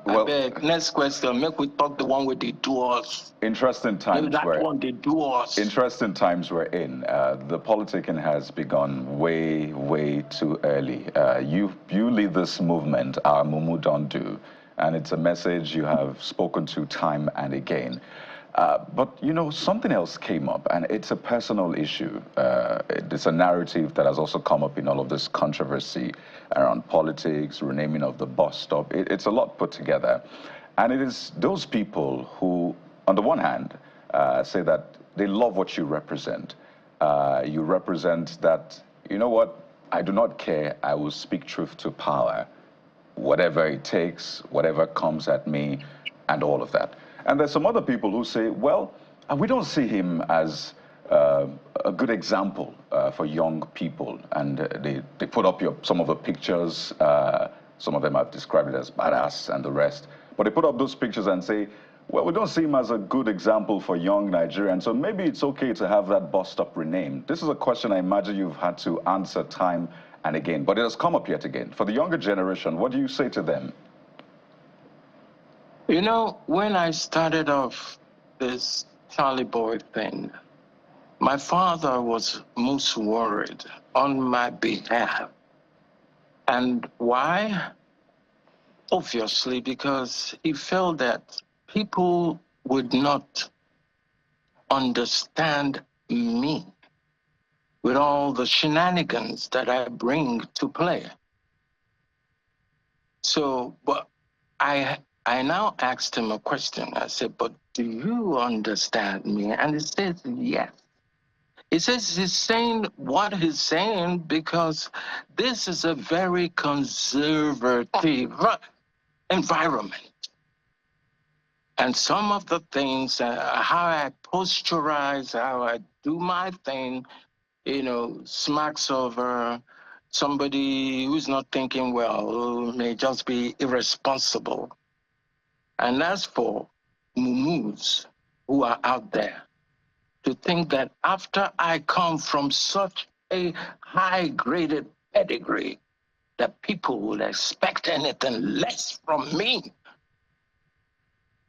I beg. Next question. Make we talk the one where they do us. Interesting times. That one they do us. Interesting times we're in. The politicking has begun way, way too early. You lead this movement, our Mumu Don't Do, and it's a message you have spoken to time and again. But, you know, something else came up, and it's a personal issue. It's a narrative that has also come up in all of this controversy around politics, renaming of the bus stop. It's a lot put together. And it is those people who, on the one hand, say that they love what you represent. You represent that, you know what, I do not care, I will speak truth to power, whatever it takes, whatever comes at me, and all of that. And there's some other people who say, well, we don't see him as a good example for young people. And they put up some of the pictures. Some of them have described it as badass and the rest. But they put up those pictures and say, well, we don't see him as a good example for young Nigerians. So maybe it's okay to have that bus stop renamed. This is a question I imagine you've had to answer time and again. But it has come up yet again. For the younger generation, what do you say to them? You know, when I started off this Charly boy thing, my father was most worried on my behalf. And why? Obviously, because he felt that people would not understand me with all the shenanigans that I bring to play. So, but I now asked him a question. I said, but do you understand me? And he says, yes. He says he's saying what he's saying because this is a very conservative environment. And some of the things, how I posturize, how I do my thing, you know, smacks over somebody who's not thinking well, who may just be irresponsible. And as for mumus who are out there, to think that after I come from such a high-graded pedigree, that people will expect anything less from me.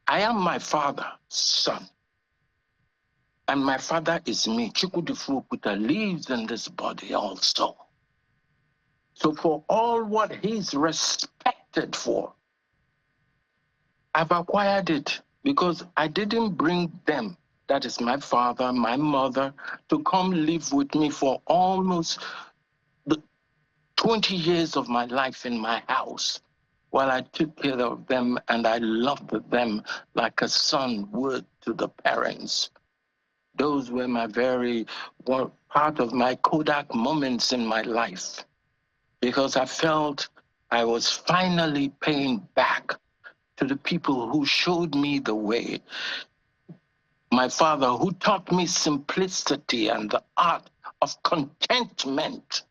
I am my father's son. And my father is me. Chukwudifuokuta lives in this body also. So for all what he's respected for, I've acquired it because I didn't bring them, that is my father, my mother, to come live with me for almost the 20 years of my life in my house while I took care of them and I loved them like a son would to the parents. Those were part of my Kodak moments in my life because I felt I was finally paying back to the people who showed me the way. My father, who taught me simplicity and the art of contentment.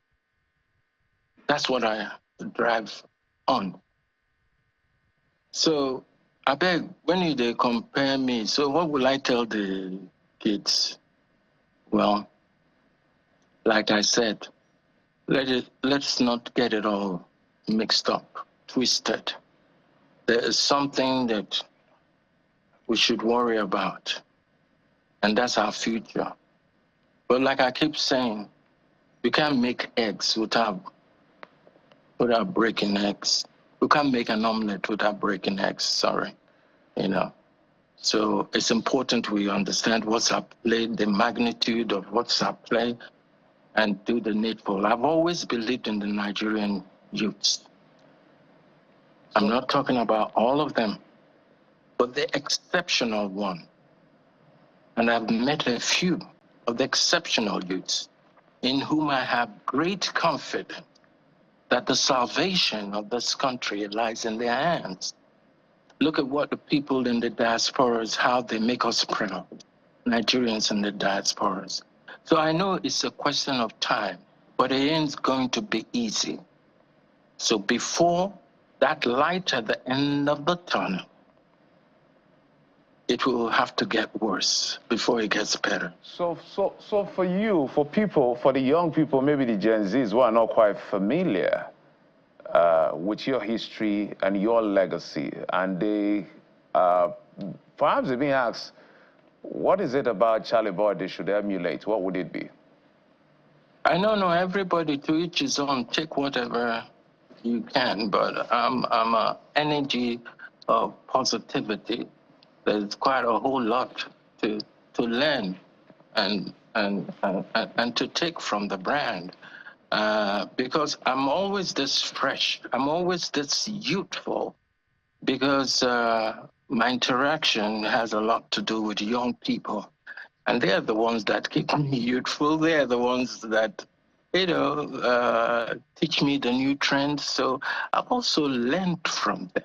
That's what I drive on. So, I beg, when they compare me, so what will I tell the kids? Well, like I said, let's not get it all mixed up, twisted. There is something that we should worry about, and that's our future. But like I keep saying, you can't make eggs without breaking eggs. You can't make an omelet without breaking eggs, sorry, you know. So it's important we understand what's at play, the magnitude of what's at play, and do the needful. I've always believed in the Nigerian youths. I'm not talking about all of them, but the exceptional one. And I've met a few of the exceptional youths in whom I have great confidence that the salvation of this country lies in their hands. Look at what the people in the diasporas, how they make us proud, Nigerians in the diasporas. So I know it's a question of time, but it ain't going to be easy. So before that light at the end of the tunnel, it will have to get worse before it gets better. So for you, for people, for the young people, maybe the Gen Zs who are not quite familiar with your history and your legacy, and they perhaps they've been asked, what is it about Charly Boy they should emulate? What would it be? I don't know, everybody to each his own. Take whatever you can, but I'm a energy of positivity. There's quite a whole lot to learn and to take from the brand. Because I'm always this fresh, I'm always this youthful, because my interaction has a lot to do with young people. And they're the ones that keep me youthful. They're the ones that, teach me the new trends. So I've also learned from them.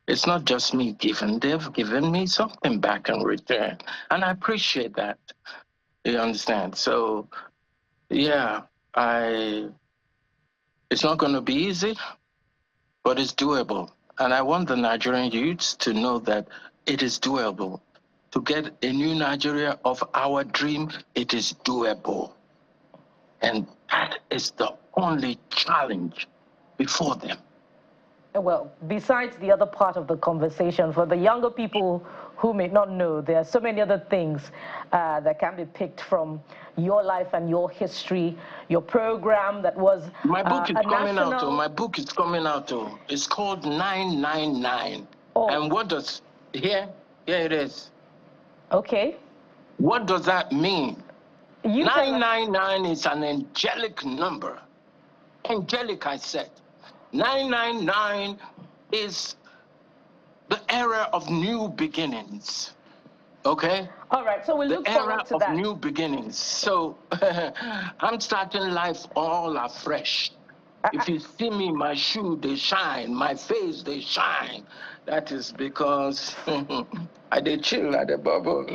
It's not just me giving, they've given me something back in return. And I appreciate that. You understand? So, yeah, it's not going to be easy, but it's doable. And I want the Nigerian youths to know that it is doable. To get a new Nigeria of our dream, it is doable. And that is the only challenge before them. Well, besides the other part of the conversation, for the younger people who may not know, there are so many other things that can be picked from your life and your history, your program that was my book is coming national... out. My book is coming out. It's called 999. Oh. And what does, here it is. Okay. What does that mean? 999 is an angelic number. Angelic, I said. 999 is the era of new beginnings. Okay? All right, so we look forward to that. The era of new beginnings. So I'm starting life all afresh. If you see me, my shoe, they shine. My face, they shine. That is because I did chill at the bubble.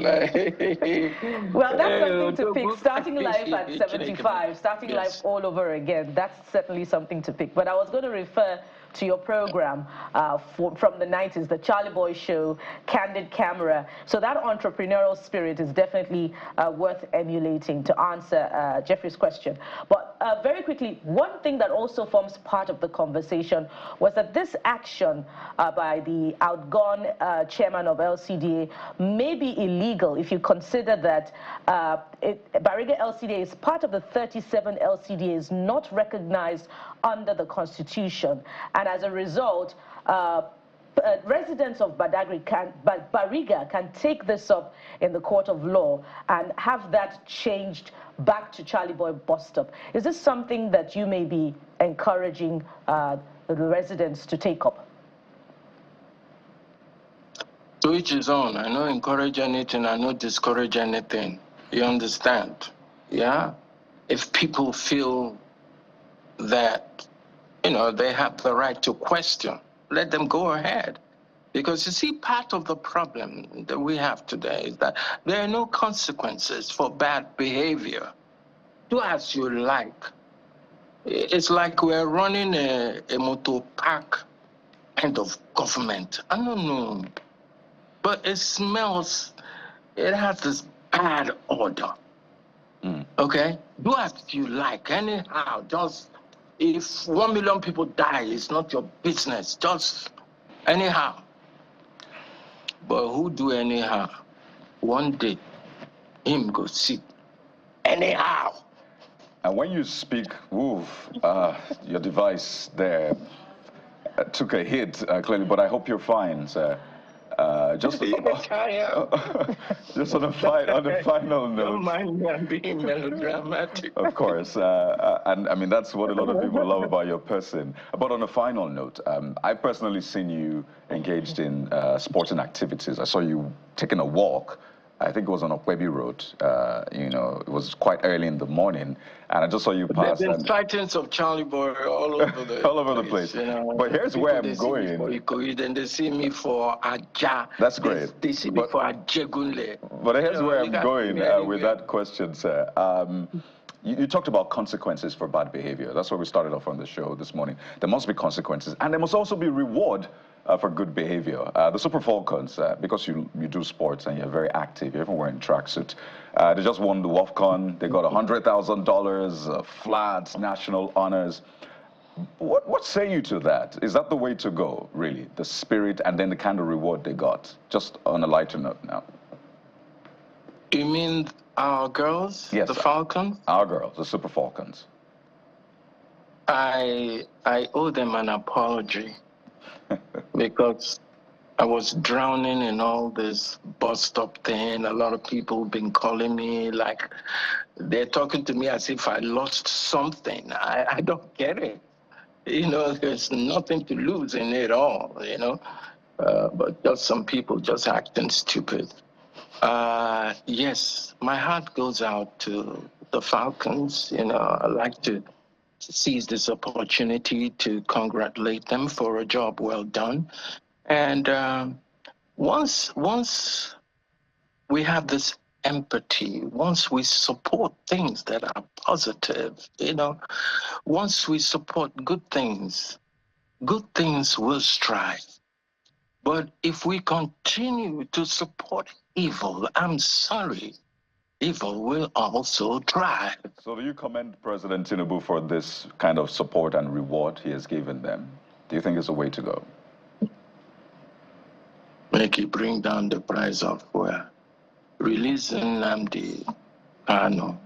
Well, that's something to pick. Starting life at 75, starting life all over again. That's certainly something to pick. But I was going to refer to your program from the 90s, the Charly Boy Show, Candid Camera. So that entrepreneurial spirit is definitely worth emulating, to answer Jeffrey's question. But very quickly, one thing that also forms part of the conversation was that this action by the outgone chairman of LCDA may be illegal if you consider that Bariga LCDA is part of the 37 LCDAs not recognized under the Constitution. And as a result, residents of Bariga can take this up in the court of law and have that changed back to Charly Boy bus stop. Is this something that you may be encouraging the residents to take up? To each his own. I don't encourage anything, I don't discourage anything. You understand? Yeah? If people feel that, they have the right to question, let them go ahead. Because you see, part of the problem that we have today is that there are no consequences for bad behavior. Do as you like. It's like we're running a motor park kind of government. I don't know. But it smells, it has this bad odor. Okay? Do as you like. Anyhow, just, if 1 million people die, it's not your business. Just anyhow. But who do anyhow? One day, him go sick. Anyhow. And when you speak, Wolf, your device there took a hit, clearly, but I hope you're fine, sir. Just on a final note. Don't mind me, I'm being melodramatic. Of course, and I mean, that's what a lot of people love about your person. But on a final note, I've personally seen you engaged in sporting activities. I saw you taking a walk. I think it was on Okwebi Road. It was quite early in the morning, and I just saw you pass. There's been sightings of Charly Boy all over the all over the place. But here's where I'm going. Then they see me for Aja. That's great. They see me for Ajegunle. But here's where I'm going with that question, sir. You talked about consequences for bad behavior. That's where we started off on the show this morning. There must be consequences, and there must also be reward for good behavior. The Super Falcons, because you do sports and you're very active, you're even wearing tracksuit, they just won the WAFCON. They got $100,000, flats, national honors. What say you to that? Is that the way to go, really? The spirit and then the kind of reward they got? Just on a lighter note now. You mean our girls, yes, the Falcons? Our girls, the Super Falcons. I owe them an apology because I was drowning in all this bus stop thing. A lot of people have been calling me like they're talking to me as if I lost something. I don't get it. You know, there's nothing to lose in it all, you know. But just some people just acting stupid. Yes, my heart goes out to the Falcons. You know, I like to seize this opportunity to congratulate them for a job well done. And once we have this empathy, once we support things that are positive, you know, once we support good things will strive. But if we continue to support evil, I'm sorry, evil will also thrive. So do you commend President Tinubu for this kind of support and reward he has given them? Do you think it's a way to go? Make it bring down the price of fuel. Releasing Nnamdi Kanu.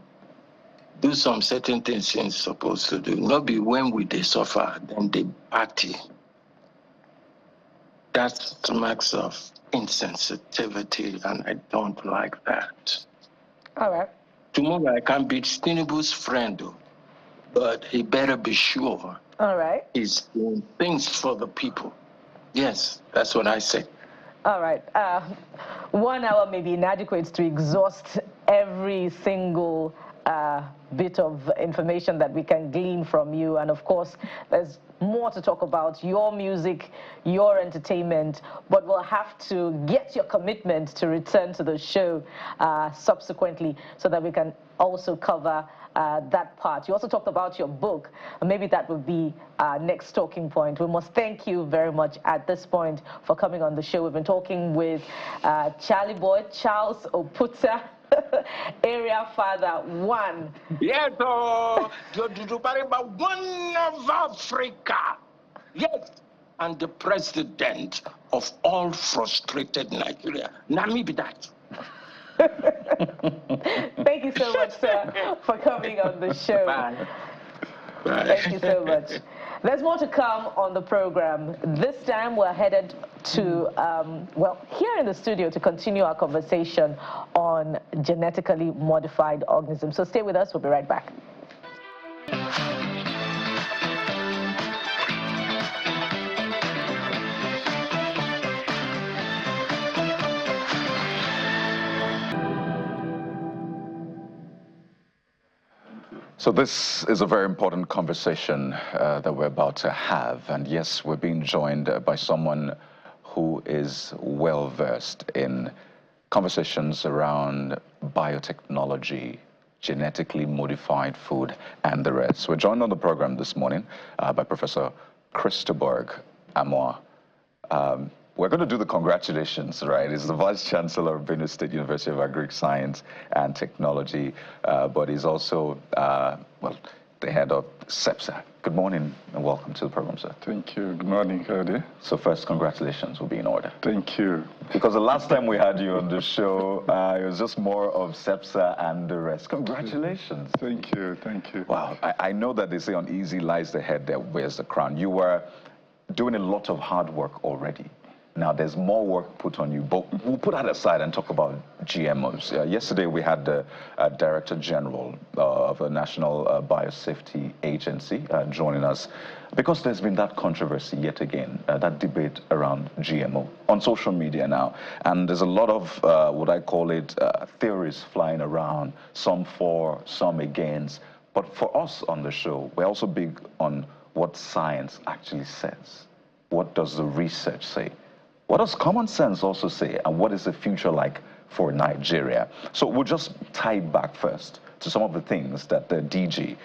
Do some certain things you're supposed to do. Not be when we they suffer, then they party. That's marks of insensitivity, and I don't like that. All right. Tomorrow I can be Tinubu's friend, but he better be sure. All right. He's doing things for the people. Yes, that's what I say. All right. 1 hour may be inadequate to exhaust every single bit of information that we can glean from you. And of course, there's more to talk about, your music, your entertainment, but we'll have to get your commitment to return to the show subsequently so that we can also cover that part. You also talked about your book. Maybe that would be our next talking point. We must thank you very much at this point for coming on the show. We've been talking with Charly boy, Charles Oputa, Area Father 1. Yes, one of Africa. Yes, and the president of all frustrated Nigeria. Nami be that. Thank you so much, sir, for coming on the show. Bye. Bye. Thank you so much. There's more to come on the program. This time we're headed to, well, here in the studio to continue our conversation on genetically modified organisms. So stay with us. We'll be right back. So this is a very important conversation that we're about to have. And yes, we're being joined by someone who is well-versed in conversations around biotechnology, genetically modified food, and the rest. We're joined on the program this morning by Professor Christopher Amoah. We're going to do the congratulations, right? He's the Vice Chancellor of Benue State University of Agric Science and Technology, but he's also, well, the head of CEPSA. Good morning and welcome to the program, sir. Thank you. Good morning, Cody. So first, congratulations will be in order. Thank you. Because the last time we had you on the show, it was just more of CEPSA and the rest. Congratulations. Thank you. Thank you. Wow. I know that they say on easy lies the head that wears the crown. You were doing a lot of hard work already. Now, there's more work put on you, but we'll put that aside and talk about GMOs. Yesterday, we had the Director General of the National Biosafety Agency joining us because there's been that controversy yet again, that debate around GMO on social media now. And there's a lot of, what I call it, theories flying around, some for, some against. But for us on the show, we're also big on what science actually says. What does the research say? What does common sense also say, and what is the future like for Nigeria? So we'll just tie back first to some of the things that the DG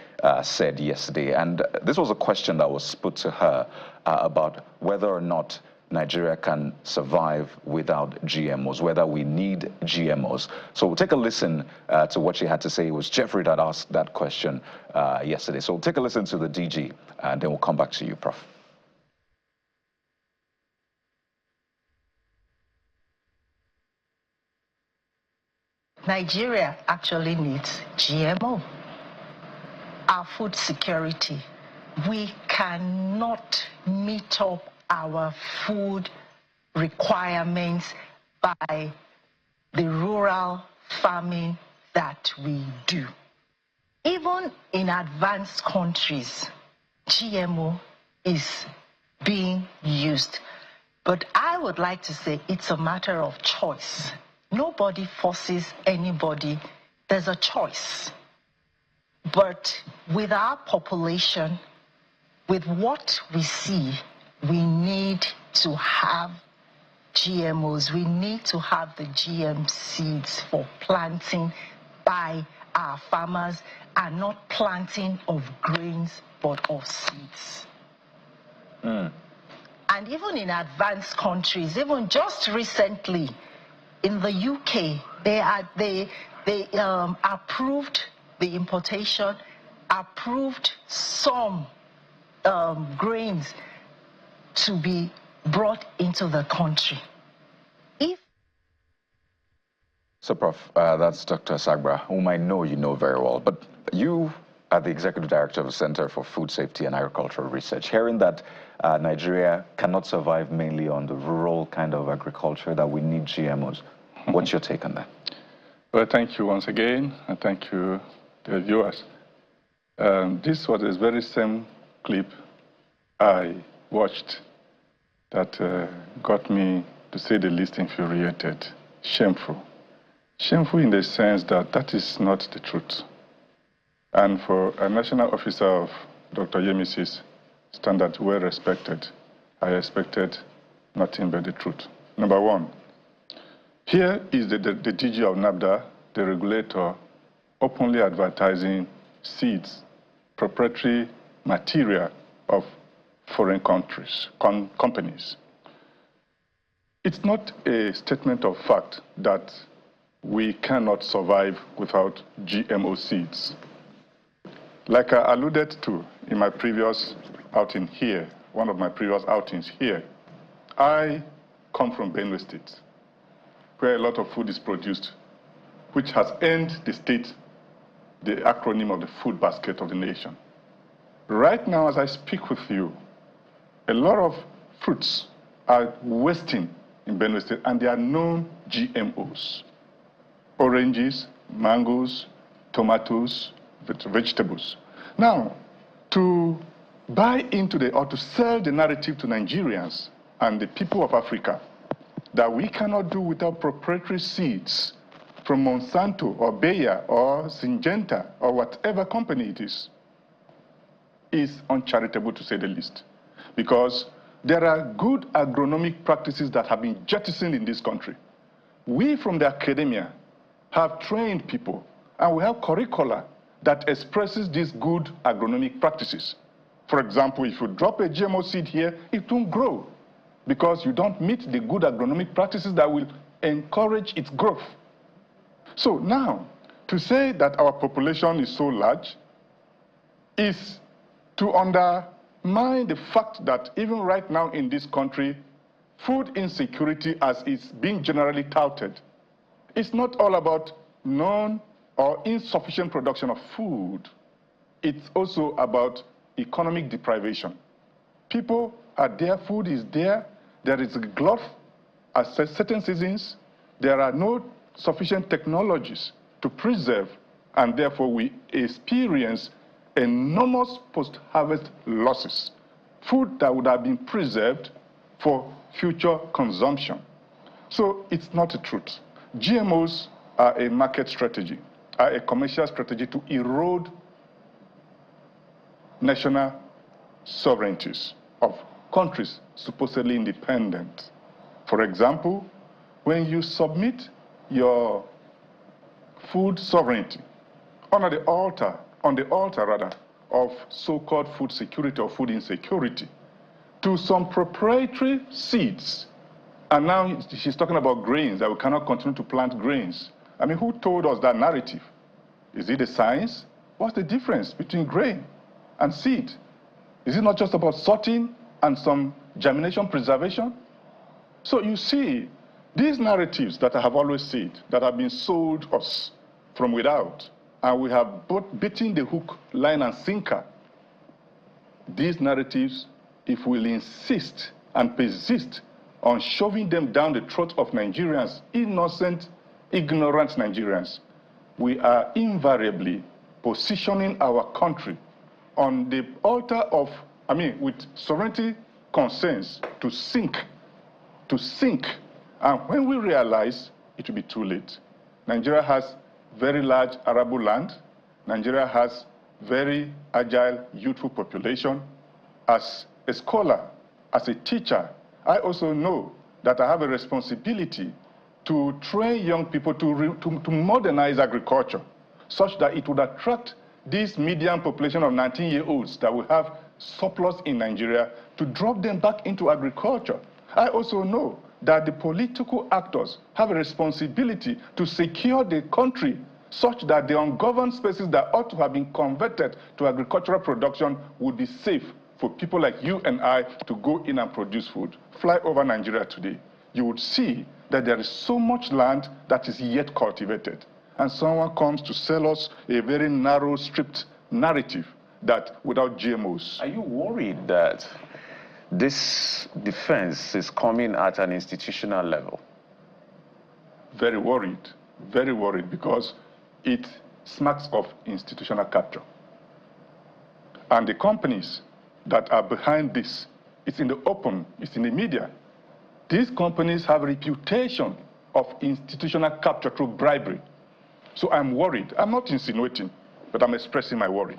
said yesterday. And this was a question that was put to her about whether or not Nigeria can survive without GMOs, whether we need GMOs. So we'll take a listen to what she had to say. It was Jeffrey that asked that question yesterday. So we'll take a listen to the DG, and then we'll come back to you, Prof. Nigeria actually needs GMO. Our food security. We cannot meet up our food requirements by the rural farming that we do. Even in advanced countries, GMO is being used. But I would like to say it's a matter of choice. Nobody forces anybody. There's a choice. But with our population, with what we see, we need to have GMOs. We need to have the GM seeds for planting by our farmers, and not planting of grains, but of seeds. And even in advanced countries, even just recently, in the UK, they approved the importation, approved some grains to be brought into the country. So, Prof, that's Dr. Sagbra, whom I know you know very well. But you are the Executive Director of the Center for Food Safety and Agricultural Research. Hearing that Nigeria cannot survive mainly on the rural kind of agriculture, that we need GMOs, what's your take on that? Well, thank you once again, and thank you to the viewers. This was the very same clip I watched that got me, to say the least, infuriated, shameful. Shameful in the sense that that is not the truth. And for a national officer of Dr. Yemisi's standard, well respected, I expected nothing but the truth. Number one, here is the DG of NAFDA, the regulator, openly advertising seeds, proprietary material of foreign countries, companies. It's not a statement of fact that we cannot survive without GMO seeds. Like I alluded to in my previous outing here, one of my previous outings here, I come from Benue State, where a lot of food is produced, which has earned the state the acronym of the food basket of the nation. Right now, as I speak with you, a lot of fruits are wasting in Benue State, and they are known GMOs. Oranges, mangoes, tomatoes, vegetables. Now, to buy into or to sell the narrative to Nigerians and the people of Africa that we cannot do without proprietary seeds from Monsanto or Bayer or Syngenta or whatever company it is uncharitable, to say the least. Because there are good agronomic practices that have been jettisoned in this country. We from the academia have trained people, and we have curricula that expresses these good agronomic practices. For example, if you drop a GMO seed here, it won't grow because you don't meet the good agronomic practices that will encourage its growth. So now, to say that our population is so large is to undermine the fact that even right now in this country, food insecurity, as is being generally touted, it's not all about non or insufficient production of food. It's also about economic deprivation. People are there, food is there, there is a glut at certain seasons, there are no sufficient technologies to preserve, and therefore we experience enormous post-harvest losses. Food that would have been preserved for future consumption. So it's not the truth. GMOs are a market strategy, are a commercial strategy to erode national sovereignties of countries supposedly independent. For example, when you submit your food sovereignty on the altar of so-called food security or food insecurity, to some proprietary seeds. And now she's talking about grains, that we cannot continue to plant grains. I mean, who told us that narrative? Is it a science? What's the difference between grain and seed? Is it not just about sorting and some germination preservation? So you see, these narratives that I have always said, that have been sold us from without, and we have both beaten the hook, line, and sinker. These narratives, if we'll insist and persist on shoving them down the throat of Nigerians, innocent, ignorant Nigerians, we are invariably positioning our country on the altar of, with sovereignty concerns, to sink. And when we realize, it will be too late. Nigeria has very large arable land. Nigeria has very agile, youthful population. As a scholar, as a teacher, I also know that I have a responsibility to train young people to modernize agriculture such that it would attract this median population of 19-year-olds that we have surplus in Nigeria, to drop them back into agriculture. I also know that the political actors have a responsibility to secure the country such that the ungoverned spaces that ought to have been converted to agricultural production would be safe for people like you and I to go in and produce food. Fly over Nigeria today. You would see that there is so much land that is yet cultivated. And someone comes to sell us a very narrow, stripped narrative that without GMOs. Are you worried that this defense is coming at an institutional level? Very worried, because it smacks of institutional capture. And the companies that are behind this, it's in the open, it's in the media. These companies have a reputation of institutional capture through bribery. So I'm worried. I'm not insinuating, but I'm expressing my worry.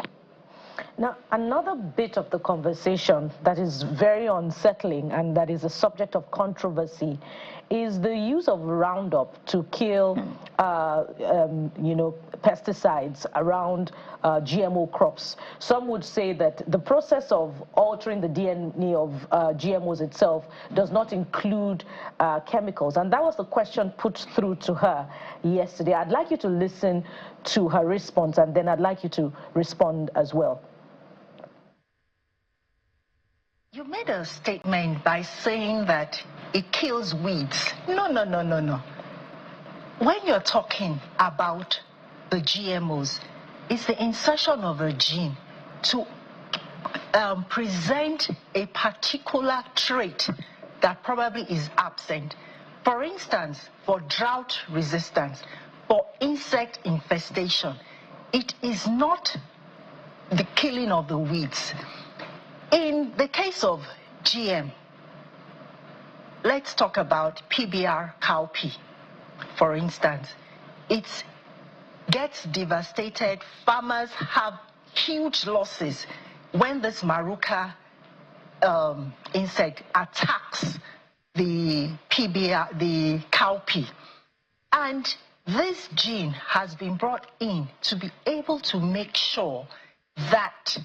Now, another bit of the conversation that is very unsettling and that is a subject of controversy is the use of Roundup to kill, pesticides around GMO crops. Some would say that the process of altering the DNA of GMOs itself does not include chemicals. And that was the question put through to her yesterday. I'd like you to listen to her response, and then I'd like you to respond as well. You made a statement by saying that it kills weeds. No. When you're talking about the GMOs, it's the insertion of a gene to present a particular trait that probably is absent. For instance, for drought resistance, for insect infestation, it is not the killing of the weeds. In the case of GM, let's talk about PBR cowpea, for instance. It gets devastated. Farmers have huge losses when this Maruca insect attacks the PBR, the cowpea. And this gene has been brought in to be able to make sure that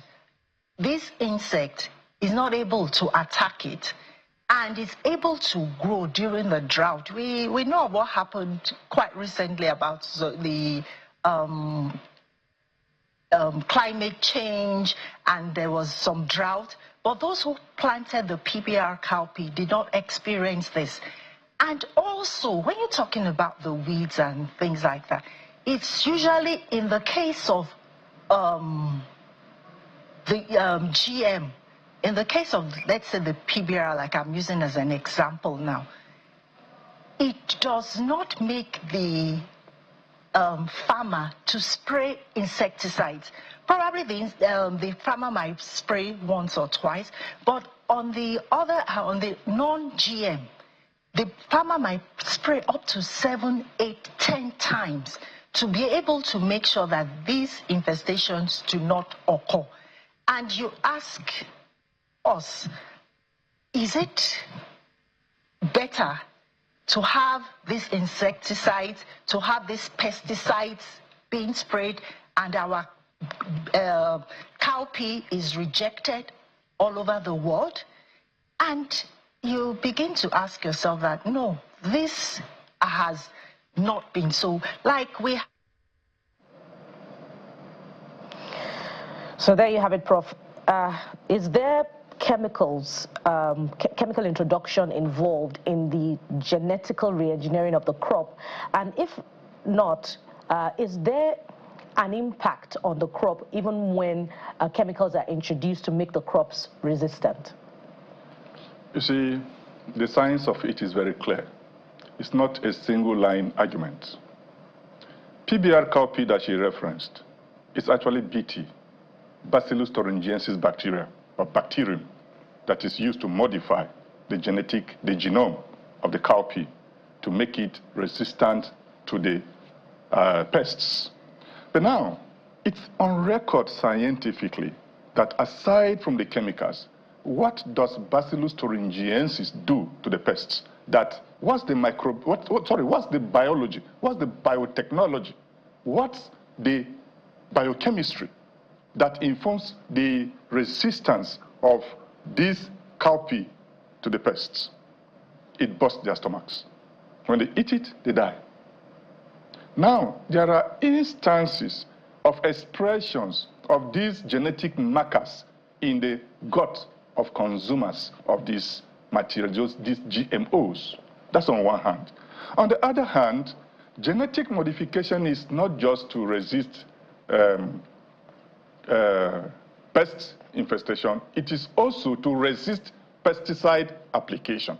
this insect is not able to attack it and is able to grow during the drought. We know what happened quite recently about the climate change, and there was some drought. But those who planted the PBR cowpea did not experience this. And also, when you're talking about the weeds and things like that, it's usually in the case of GM, in the case of, let's say, the PBR, like I'm using as an example now, it does not make the farmer to spray insecticides. Probably the farmer might spray once or twice, but on the non-GM, the farmer might spray up to 7, 8, 10 times to be able to make sure that these infestations do not occur. And you ask us, is it better to have these insecticides, to have these pesticides being sprayed, and our cowpea is rejected all over the world? And you begin to ask yourself that, no, this has not been so. Like we... So there you have it, Prof. Is there chemicals, chemical introduction involved in the genetical re-engineering of the crop? And if not, is there an impact on the crop even when chemicals are introduced to make the crops resistant? You see, the science of it is very clear. It's not a single line argument. PBR cowpea that she referenced is actually BT, Bacillus thuringiensis bacteria, or bacterium, that is used to modify the genome of the cowpea to make it resistant to the pests. But now, it's on record scientifically that aside from the chemicals, what does Bacillus thuringiensis do to the pests? What's the biology? What's the biotechnology? What's the biochemistry that informs the resistance of this cowpea to the pests? It busts their stomachs. When they eat it, they die. Now, there are instances of expressions of these genetic markers in the gut of consumers of these materials, these GMOs. That's on one hand. On the other hand, genetic modification is not just to resist pest infestation, it is also to resist pesticide application.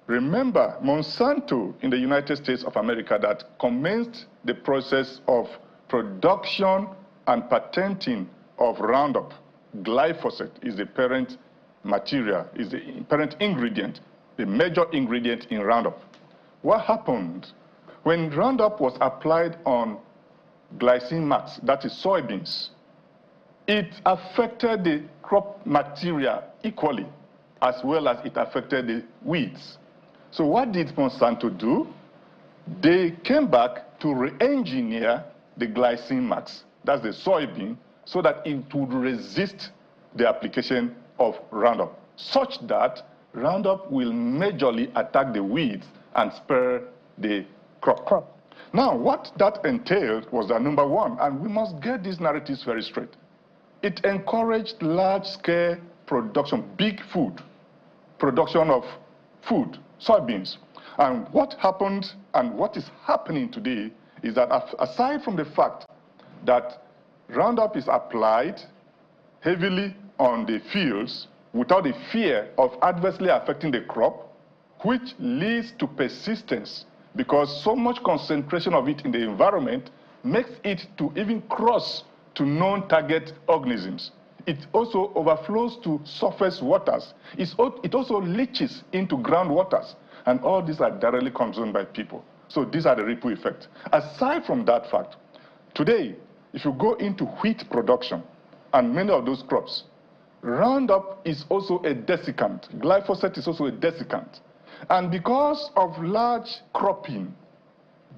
Remember, Monsanto in the United States of America that commenced the process of production and patenting of Roundup. Glyphosate is the parent material, is the parent ingredient, the major ingredient in Roundup. What happened when Roundup was applied on glycine mats, that is soybeans? It affected the crop material equally, as well as it affected the weeds. So what did Monsanto do? They came back to re-engineer the glycine mats, that's the soybean, so that it would resist the application of Roundup, such that Roundup will majorly attack the weeds and spare the crop. Now, what that entailed was that, number one, and we must get these narratives very straight, it encouraged large-scale production, big food, production of food, soybeans. And what happened and what is happening today is that aside from the fact that Roundup is applied heavily on the fields without the fear of adversely affecting the crop, which leads to persistence because so much concentration of it in the environment makes it to even cross to known target organisms. It also overflows to surface waters. It also leaches into groundwaters. And all these are directly consumed by people. So these are the ripple effects. Aside from that fact, today, if you go into wheat production and many of those crops, Roundup is also a desiccant. Glyphosate is also a desiccant. And because of large cropping,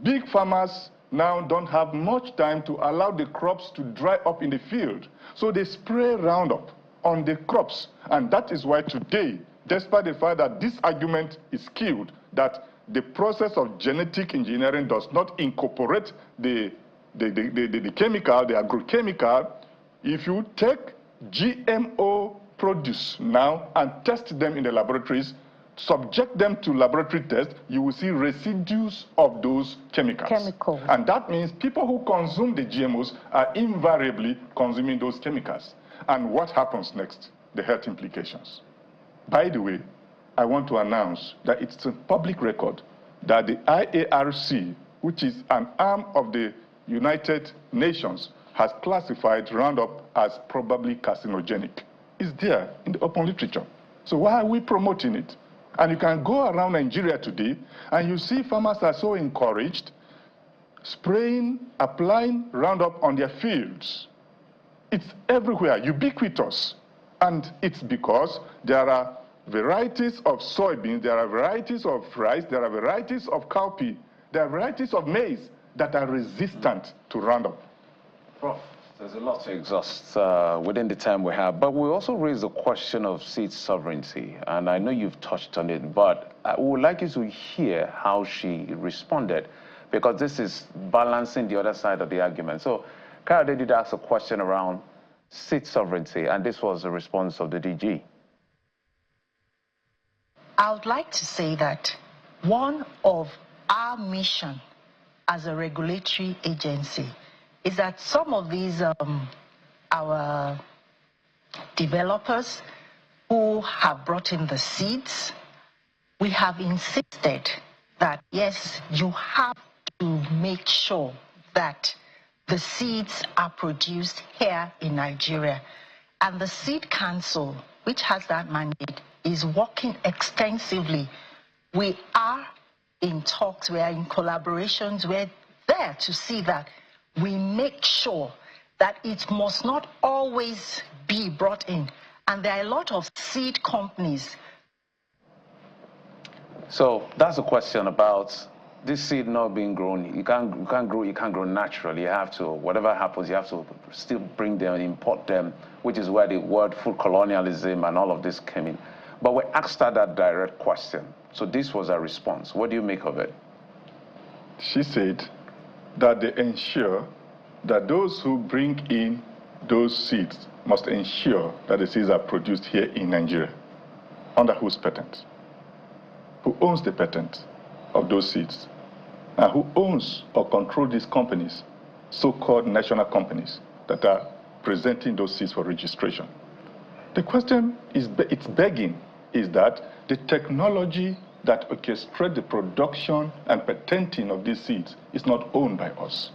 big farmers now don't have much time to allow the crops to dry up in the field. So they spray Roundup on the crops. And that is why today, despite the fact that this argument is skewed, that the process of genetic engineering does not incorporate the chemical, the agrochemical, if you take GMO produce now and test them in the laboratories, subject them to laboratory tests, you will see residues of those chemicals. And that means people who consume the GMOs are invariably consuming those chemicals. And what happens next? The health implications. By the way, I want to announce that it's a public record that the IARC, which is an arm of the United Nations, has classified Roundup as probably carcinogenic. It's there in the open literature. So why are we promoting it? And you can go around Nigeria today, and you see farmers are so encouraged, spraying, applying Roundup on their fields. It's everywhere, ubiquitous. And it's because there are varieties of soybeans, there are varieties of rice, there are varieties of cowpea, there are varieties of maize that are resistant to Roundup. Prof, There's a lot to exhaust within the time we have, but we also raised the question of seed sovereignty, and I know you've touched on it, but I would like you to hear how she responded, because this is balancing the other side of the argument. So, Kayode did ask a question around seed sovereignty, and this was the response of the DG. I would like to say that one of our mission as a regulatory agency is that some of these our developers who have brought in the seeds, we have insisted that yes, you have to make sure that the seeds are produced here in Nigeria. And the Seed Council, which has that mandate, is working extensively. We are in talks, we are in collaborations, we're there to see that we make sure that it must not always be brought in. And there are a lot of seed companies. So that's a question about this seed not being grown. You can't grow naturally. You have to, whatever happens, you have to still bring them and import them, which is where the word food colonialism and all of this came in. But we asked her that direct question. So this was her response. What do you make of it? She said that they ensure that those who bring in those seeds must ensure that the seeds are produced here in Nigeria. Under whose patent? Who owns the patent of those seeds? And who owns or controls these companies, so-called national companies, that are presenting those seeds for registration? The question it's begging is that the technology that orchestrates the production and patenting of these seeds is not owned by us.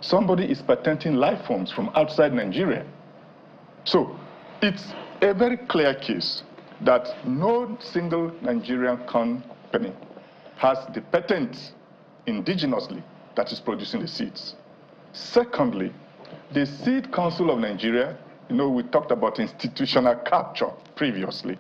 Somebody is patenting life forms from outside Nigeria. So it's a very clear case that no single Nigerian company has the patent indigenously that is producing the seeds. Secondly, the Seed Council of Nigeria, we talked about institutional capture previously.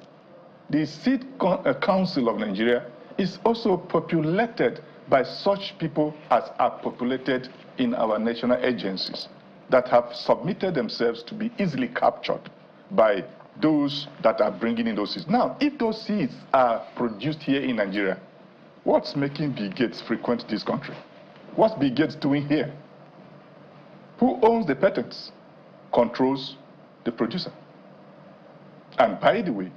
The Seed Council of Nigeria is also populated by such people as are populated in our national agencies that have submitted themselves to be easily captured by those that are bringing in those seeds. Now, if those seeds are produced here in Nigeria, what's making Bill Gates frequent this country? What's Bill Gates doing here? Who owns the patents? Controls the producer. And by the way,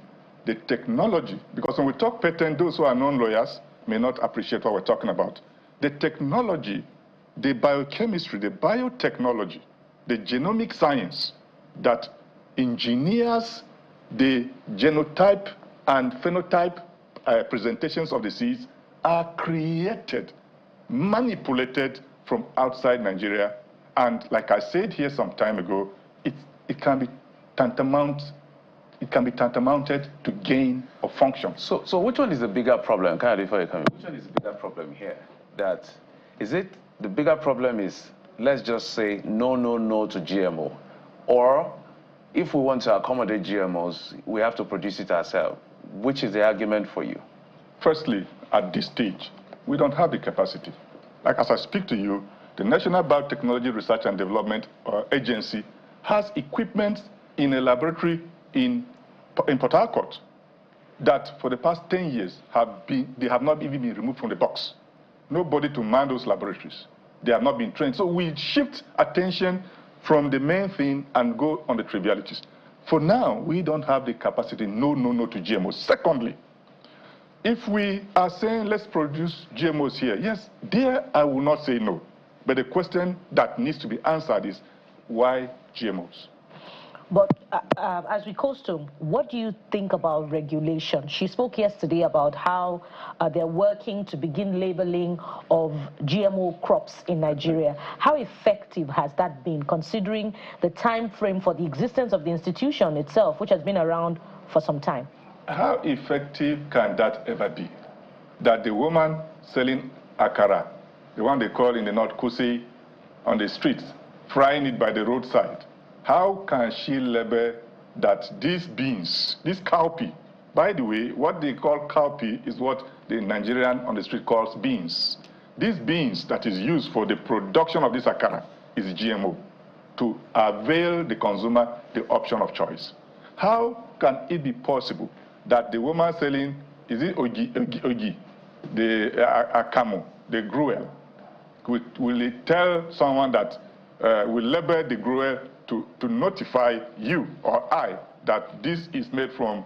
the technology, because when we talk patent, those who are non-lawyers may not appreciate what we're talking about. The technology, the biochemistry, the biotechnology, the genomic science that engineers the genotype and phenotype presentations of the seeds are created, manipulated from outside Nigeria. And like I said here some time ago, it can be tantamounted to gain or function. So which one is the bigger problem? Which one is the bigger problem here? That is it? The bigger problem is, let's just say no to GMO, or if we want to accommodate GMOs, we have to produce it ourselves. Which is the argument for you? Firstly, at this stage, we don't have the capacity. Like as I speak to you, the National Biotechnology Research and Development Agency has equipment in a laboratory in Port Harcourt that for the past 10 years they have not even been removed from the box. Nobody to man those laboratories. They have not been trained. So we shift attention from the main thing and go on the trivialities. For now, we don't have the capacity, no to GMOs. Secondly, if we are saying let's produce GMOs here, yes, there I will not say no. But the question that needs to be answered is, why GMOs? But as we costume, what do you think about regulation? She spoke yesterday about how they're working to begin labeling of GMO crops in Nigeria. How effective has that been, considering the time frame for the existence of the institution itself, which has been around for some time? How effective can that ever be? That the woman selling akara, the one they call in the North Kusi, on the streets, frying it by the roadside, how can she label that these beans, this cowpea, by the way, what they call cowpea is what the Nigerian on the street calls beans. These beans that is used for the production of this akara is GMO. to avail the consumer the option of choice. How can it be possible that the woman selling, is it ogi, the akamo, the gruel, will it tell someone that will label the gruel to notify you or I that this is made from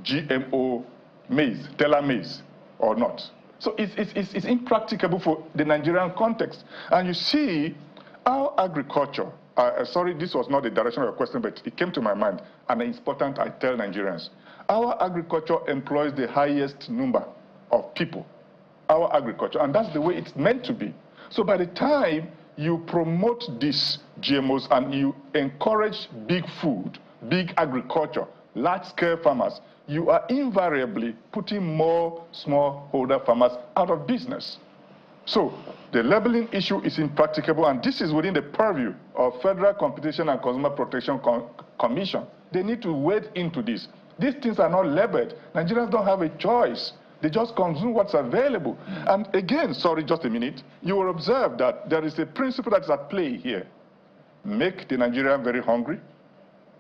GMO maize, teller maize, or not? So it's impracticable for the Nigerian context. And you see, our agriculture, sorry, this was not the direction of your question, but it came to my mind, and it's important I tell Nigerians. Our agriculture employs the highest number of people, our agriculture, and that's the way it's meant to be. So by the time you promote these GMOs and you encourage big food, big agriculture, large-scale farmers, you are invariably putting more smallholder farmers out of business. So the labeling issue is impracticable, and this is within the purview of Federal Competition and Consumer Protection Commission. They need to wade into this. These things are not labeled. Nigerians don't have a choice. They just consume what's available. And again, sorry, just a minute, you will observe that there is a principle that is at play here. Make the Nigerian very hungry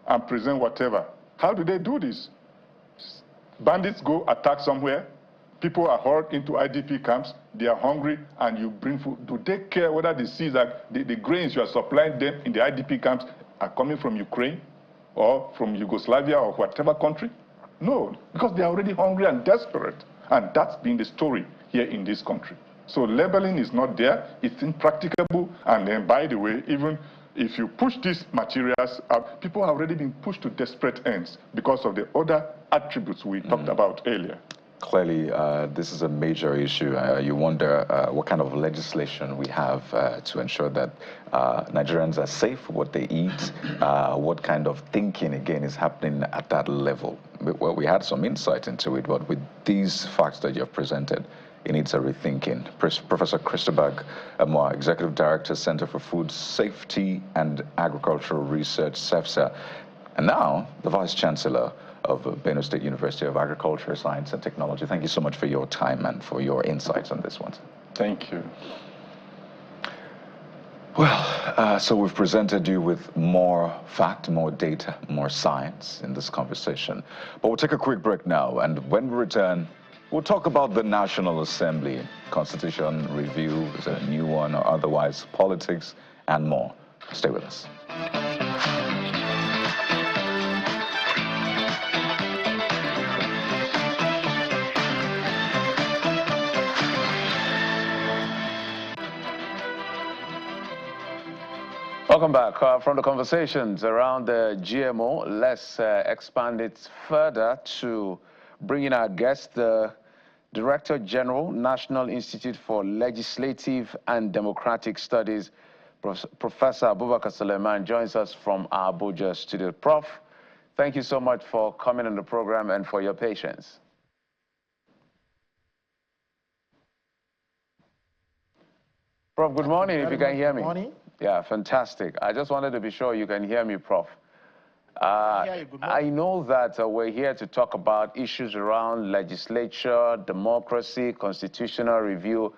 and present whatever. How do they do this? Bandits go attack somewhere, people are hurled into IDP camps, they are hungry, and you bring food. Do they care whether they see that the grains you are supplying them in the IDP camps are coming from Ukraine or from Yugoslavia or whatever country? No, because they are already hungry and desperate. And that's been the story here in this country. So labeling is not there, it's impracticable, and then by the way, even if you push these materials out, people have already been pushed to desperate ends because of the other attributes we talked about earlier. Clearly, this is a major issue. You wonder what kind of legislation we have to ensure that Nigerians are safe for what they eat, what kind of thinking, again, is happening at that level. Well, we had some insight into it, but with these facts that you have presented, it needs a rethinking. Professor Christobag Amwa, Executive Director, Center for Food Safety and Agricultural Research, CEFSA, and now the Vice Chancellor of Benue State University of Agriculture, Science and Technology. Thank you so much for your time and for your insights on this one. Thank you. Well, so we've presented you with more fact, more data, more science in this conversation. But we'll take a quick break now, and when we return, we'll talk about the National Assembly, Constitution Review, is it a new one or otherwise, politics, and more. Stay with us. Welcome back. From the conversations around the GMO, let's expand it further to bring in our guest, the Director General, National Institute for Legislative and Democratic Studies, Professor Abubakar Suleiman, joins us from our Abuja studio. Prof, thank you so much for coming on the program and for your patience. Prof, good morning, if you can hear me. Good morning. Yeah, fantastic. I just wanted to be sure you can hear me, Prof. I know that we're here to talk about issues around legislature, democracy, constitutional review,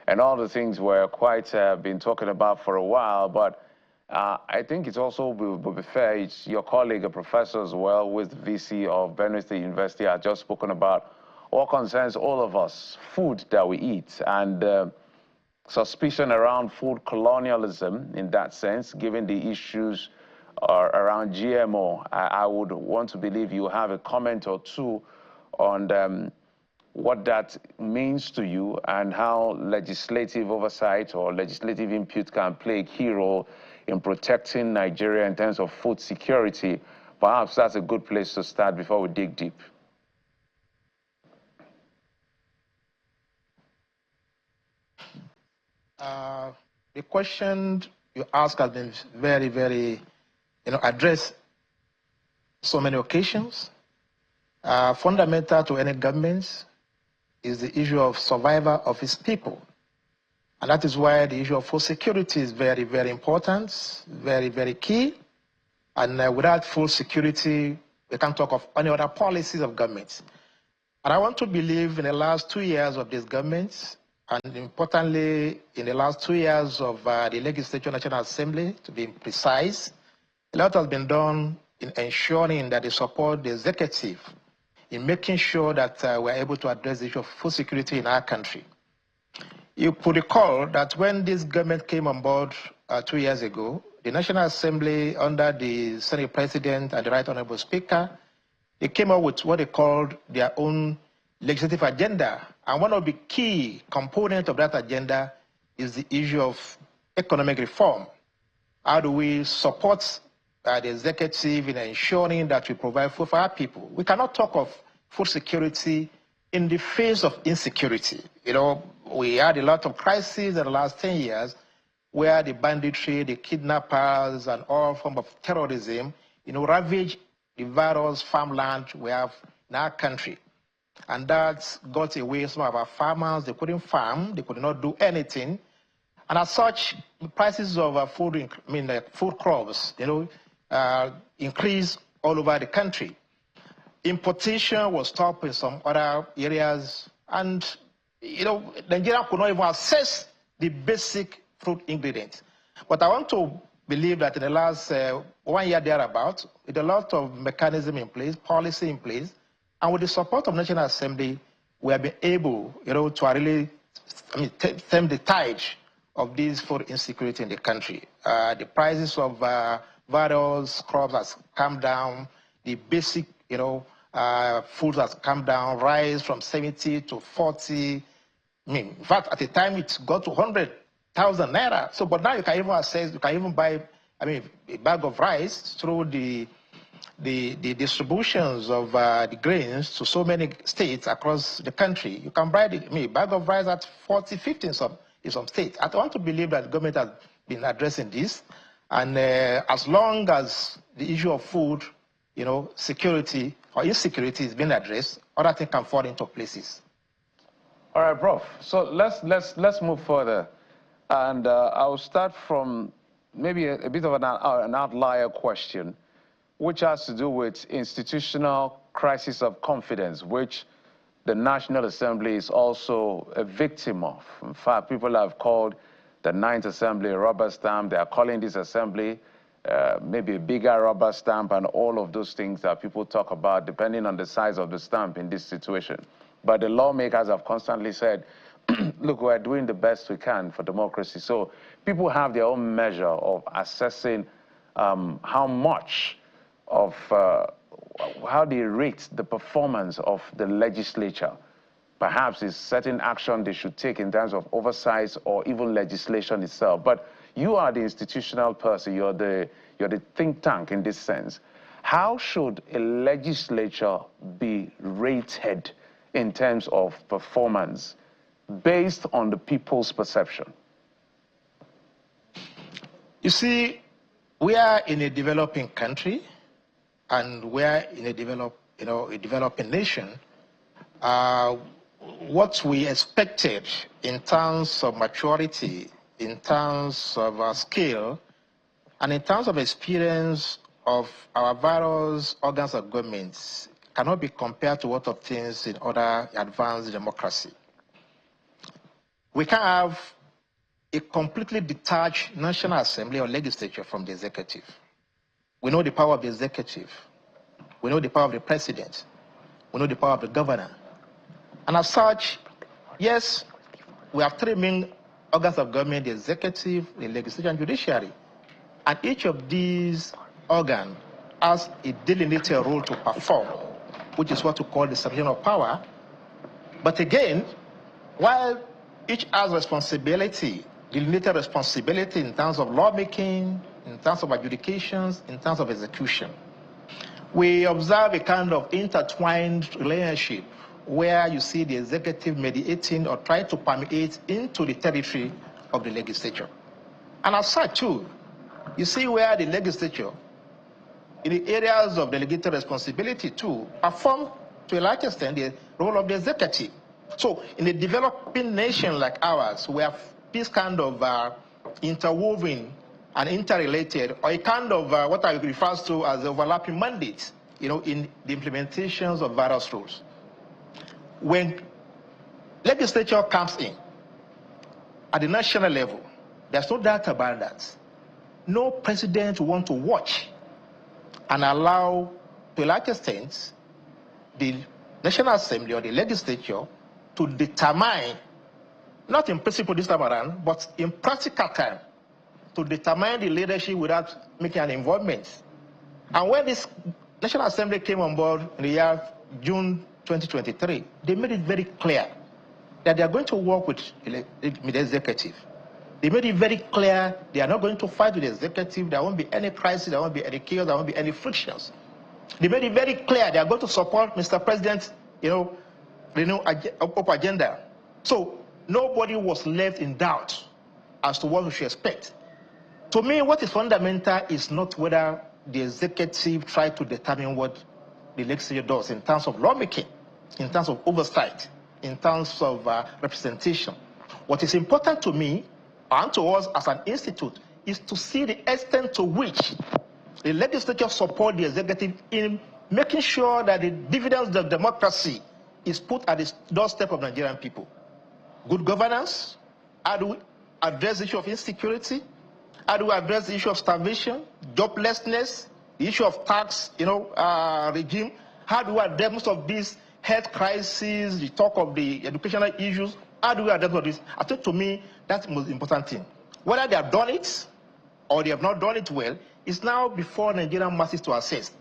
and all the things we're quite been talking about for a while. But I think it's also will be fair, it's your colleague, a professor as well, with VC of Benue State University, has just spoken about what concerns all of us, food that we eat, and suspicion around food colonialism in that sense, given the issues around GMO. I would want to believe you have a comment or two on what that means to you and how legislative oversight or legislative input can play a key role in protecting Nigeria in terms of food security. Perhaps that's a good place to start before we dig deep. The question you ask has been very, very, addressed so many occasions. Fundamental to any government is the issue of survival of its people. And that is why the issue of food security is very, very important, very, very key. And without food security, we can't talk of any other policies of government. And I want to believe in the last 2 years of this government, and importantly, in the last 2 years of the Legislature National Assembly, to be precise, a lot has been done in ensuring that they support the executive in making sure that we're able to address the issue of food security in our country. You could recall that when this government came on board 2 years ago, the National Assembly, under the Senate President and the Right Honorable Speaker, they came up with what they called their own legislative agenda. And one of the key components of that agenda is the issue of economic reform. How do we support the executive in ensuring that we provide food for our people? We cannot talk of food security in the face of insecurity. You know, we had a lot of crises in the last 10 years where the banditry, the kidnappers, and all forms of terrorism, you know, ravaged the various farmland we have in our country. And that got away some of our farmers. They couldn't farm, they could not do anything. And as such, the prices of food crops, you know, increased all over the country. Importation was stopped in some other areas, and you know, Nigeria could not even access the basic fruit ingredients. But I want to believe that in the last 1 year thereabout, with a lot of mechanism in place, policy in place, and with the support of National Assembly, we have been able, you know, to really, stem the tide of this food insecurity in the country. The prices of various crops has come down. The basic, you know, food has come down. Rice from 70 to 40. In fact, at the time it got to 100,000 naira. So, but now you can even access, you can even buy, a bag of rice through the distributions of the grains to so many states across the country. You can buy a bag of rice at 40, 50 in some states. I want to believe that the government has been addressing this, and as long as the issue of food, you know, security or insecurity is being addressed, other things can fall into places. All right, Prof. So let's move further, and I'll start from maybe a bit of an outlier question, which has to do with institutional crisis of confidence, which the National Assembly is also a victim of. In fact, people have called the 9th Assembly a rubber stamp. They are calling this assembly maybe a bigger rubber stamp, and all of those things that people talk about, depending on the size of the stamp in this situation. But the lawmakers have constantly said, look, we're doing the best we can for democracy. So people have their own measure of assessing how much of, how they rate the performance of the legislature. Perhaps it's certain action they should take in terms of oversight or even legislation itself. But you are the institutional person, you're the think tank in this sense. How should a legislature be rated in terms of performance based on the people's perception? You see, we are in a developing country, and we are in a developing nation. What we expected in terms of maturity, in terms of skill, and in terms of experience of our various organs of government cannot be compared to what obtains in other advanced democracy. We can have a completely detached National Assembly or legislature from the executive. We know the power of the executive. We know the power of the president. We know the power of the governor. And as such, yes, we have three main organs of government: the executive, the legislature, and judiciary. And each of these organs has a delineated role to perform, which is what we call the separation of power. But again, while each has responsibility, delineated responsibility in terms of lawmaking, in terms of adjudications, in terms of execution, we observe a kind of intertwined relationship where you see the executive mediating or trying to permeate into the territory of the legislature. And as such, too, you see where the legislature, in the areas of delegated responsibility, too, perform to a large extent the role of the executive. So in a developing nation like ours, we have this kind of interwoven and interrelated, or a kind of what I refer to as overlapping mandates, you know, in the implementations of various rules. When legislature comes in, at the national level, there's no doubt about that. No president will want to watch and allow, to a large extent, the National Assembly or the legislature to determine, not in principle this time around, but in practical time, to determine the leadership without making an involvement. And when this National Assembly came on board in the year June 2023, they made it very clear that they are going to work with the executive. They made it very clear they are not going to fight with the executive. There won't be any crisis, there won't be any chaos, there won't be any frictions. They made it very clear they are going to support Mr. President's, agenda. So nobody was left in doubt as to what we should expect. To me, what is fundamental is not whether the executive tries to determine what the legislature does in terms of lawmaking, in terms of oversight, in terms of representation. What is important to me and to us as an institute is to see the extent to which the legislature support the executive in making sure that the dividends of democracy is put at the doorstep of Nigerian people. Good governance, how do we address the issue of insecurity, how do we address the issue of starvation, joblessness, the issue of tax, regime, how do we address most of these health crises, the talk of the educational issues, how do we address all this? I think to me, that's the most important thing. Whether they have done it or they have not done it well, it's now before Nigerian masses to assess.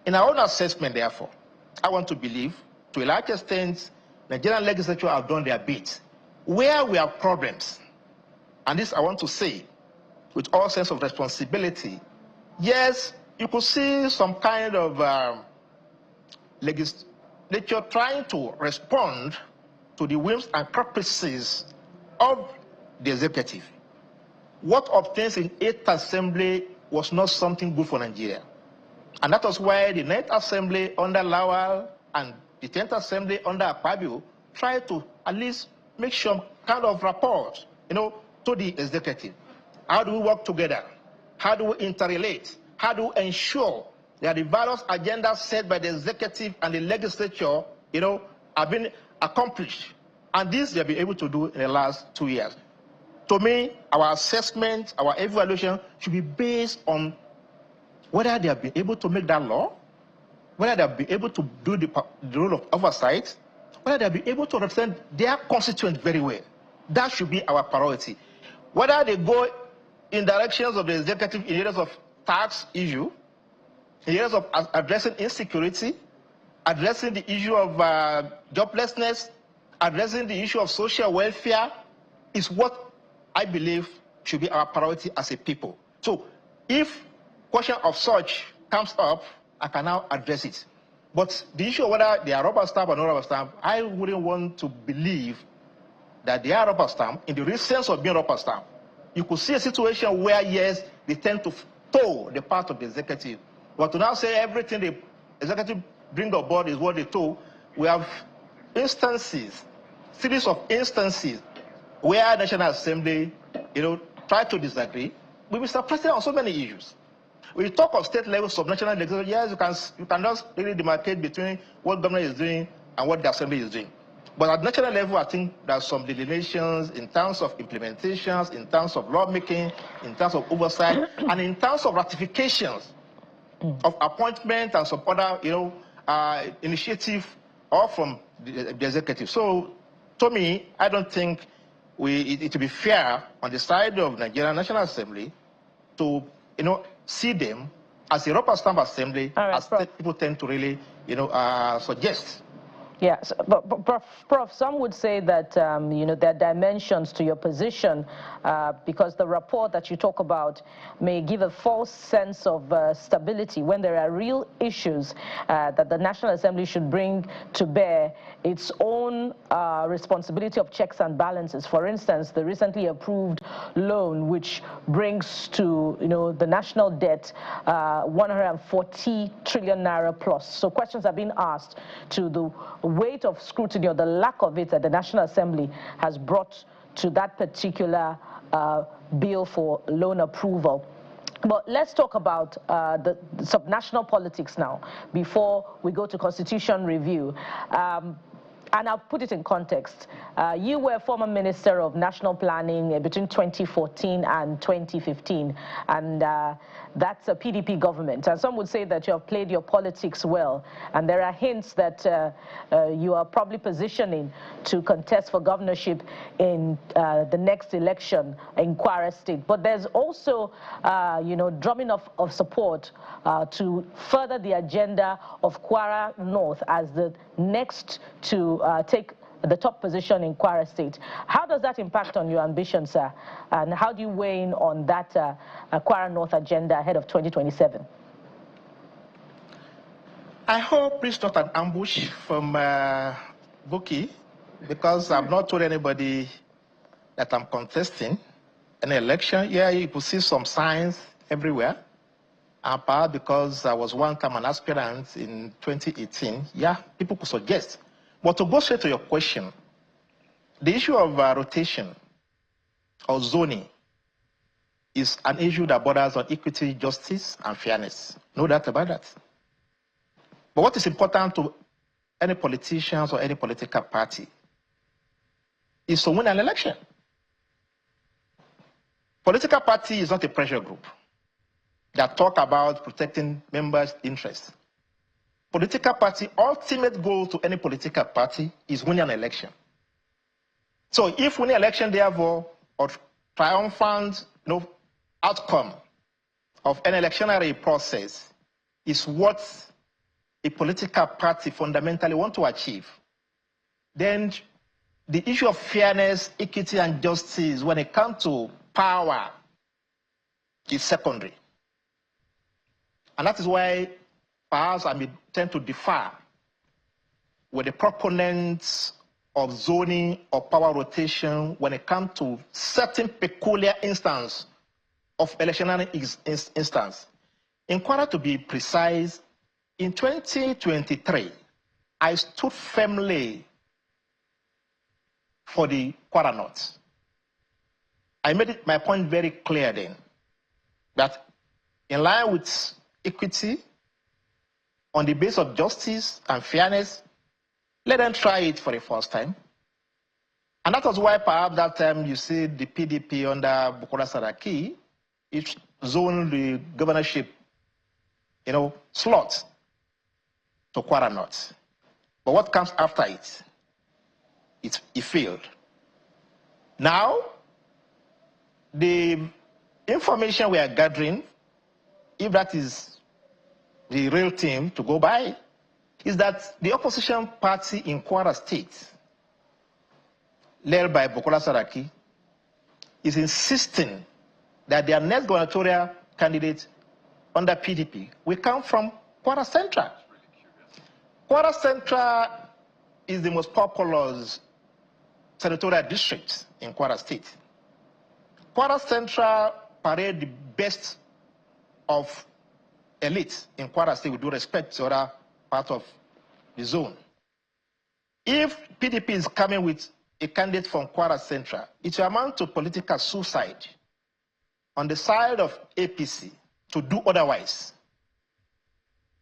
In our own assessment, therefore, I want to believe, to a large extent, Nigerian legislature have done their bit. Where we have problems, and this I want to say with all sense of responsibility, yes, you could see some kind of legislature trying to respond to the whims and caprices of the executive. What obtains in 8th Assembly was not something good for Nigeria. And that was why the 9th Assembly under Lawal and the 10th Assembly under Akpabio tried to at least make some kind of rapport, to the executive. How do we work together? How do we interrelate? How do we ensure that the various agendas set by the executive and the legislature, have been accomplished? And this they've been able to do in the last 2 years. To me, our assessment, our evaluation should be based on whether they have been able to make that law, whether they have been able to do the role of oversight, whether they have been able to represent their constituents very well. That should be our priority. Whether they go in directions of the executive in areas of tax issue, in areas of addressing insecurity, addressing the issue of joblessness, addressing the issue of social welfare, is what I believe should be our priority as a people. So if question of such comes up, I can now address it. But the issue of whether they are rubber stamp or not rubber stamp, I wouldn't want to believe that they are rubber stamp in the real sense of being rubber stamp. You could see a situation where, yes, they tend to toe the part of the executive. But to now say everything the executive bring on board is what they toe, we have instances, series of instances where National Assembly, try to disagree with Mr. President on so many issues. We talk of state level subnational legislation, yes, you can just really demarcate between what government is doing and what the Assembly is doing. But at national level, I think there are some delineations in terms of implementations, in terms of lawmaking, in terms of oversight, and in terms of ratifications of appointment and some other, initiative or from the executive. So, to me, I don't think it would be fair on the side of Nigerian National Assembly to, see them as a rubber stamp assembly, right, as people tend to really, suggest. Yes, but Prof, some would say that, there are dimensions to your position because the rapport that you talk about may give a false sense of stability when there are real issues that the National Assembly should bring to bear its own responsibility of checks and balances. For instance, the recently approved loan, which brings to, the national debt 140 trillion naira plus. So questions are being asked to the weight of scrutiny or the lack of it that the National Assembly has brought to that particular bill for loan approval. But let's talk about the subnational politics now before we go to constitution review. and I'll put it in context. You were former Minister of National Planning between 2014 and 2015, and that's a PDP government. And some would say that you have played your politics well, and there are hints that you are probably positioning to contest for governorship in the next election in Kwara State. But there's also, you know, drumming of support to further the agenda of Kwara North as the next to take the top position in Kwara State. How does that impact on your ambition, sir? And how do you weigh in on that Kwara North agenda ahead of 2027? I hope it's not an ambush from Buki, because I've not told anybody that I'm contesting an election. Yeah, you could see some signs everywhere. And perhaps because I was one time an aspirant in 2018, yeah, people could suggest. But to go straight to your question, the issue of rotation or zoning is an issue that borders on equity, justice, and fairness. No doubt about that. But what is important to any politicians or any political party is to win an election. Political party is not a pressure group that talk about protecting members' interests. Political party, ultimate goal to any political party is winning an election. So if winning election, therefore, or triumphant outcome of an electionary process is what a political party fundamentally want to achieve, then the issue of fairness, equity, and justice when it comes to power is secondary. And that is why perhaps I may tend to differ with the proponents of zoning or power rotation when it comes to certain peculiar instance of electionary instance. In Kwara, to be precise, in 2023, I stood firmly for the Kwara North. I made it my point very clear then that in line with equity, on the basis of justice and fairness, let them try it for the first time. And that was why perhaps that time you see the PDP under Bukola Saraki, it zoned the governorship, slot to Kwara North. But what comes after it? It failed. Now, the information we are gathering, if that is the real thing to go by, is that the opposition party in Kwara State, led by Bukola Saraki, is insisting that their next gubernatorial candidate under PDP will come from Kwara Central. Kwara Central is the most populous senatorial district in Kwara State. Kwara Central parade the best of elite in Kwara State with due respect to other parts of the zone. If PDP is coming with a candidate from Kwara Central, it will amount to political suicide on the side of APC to do otherwise.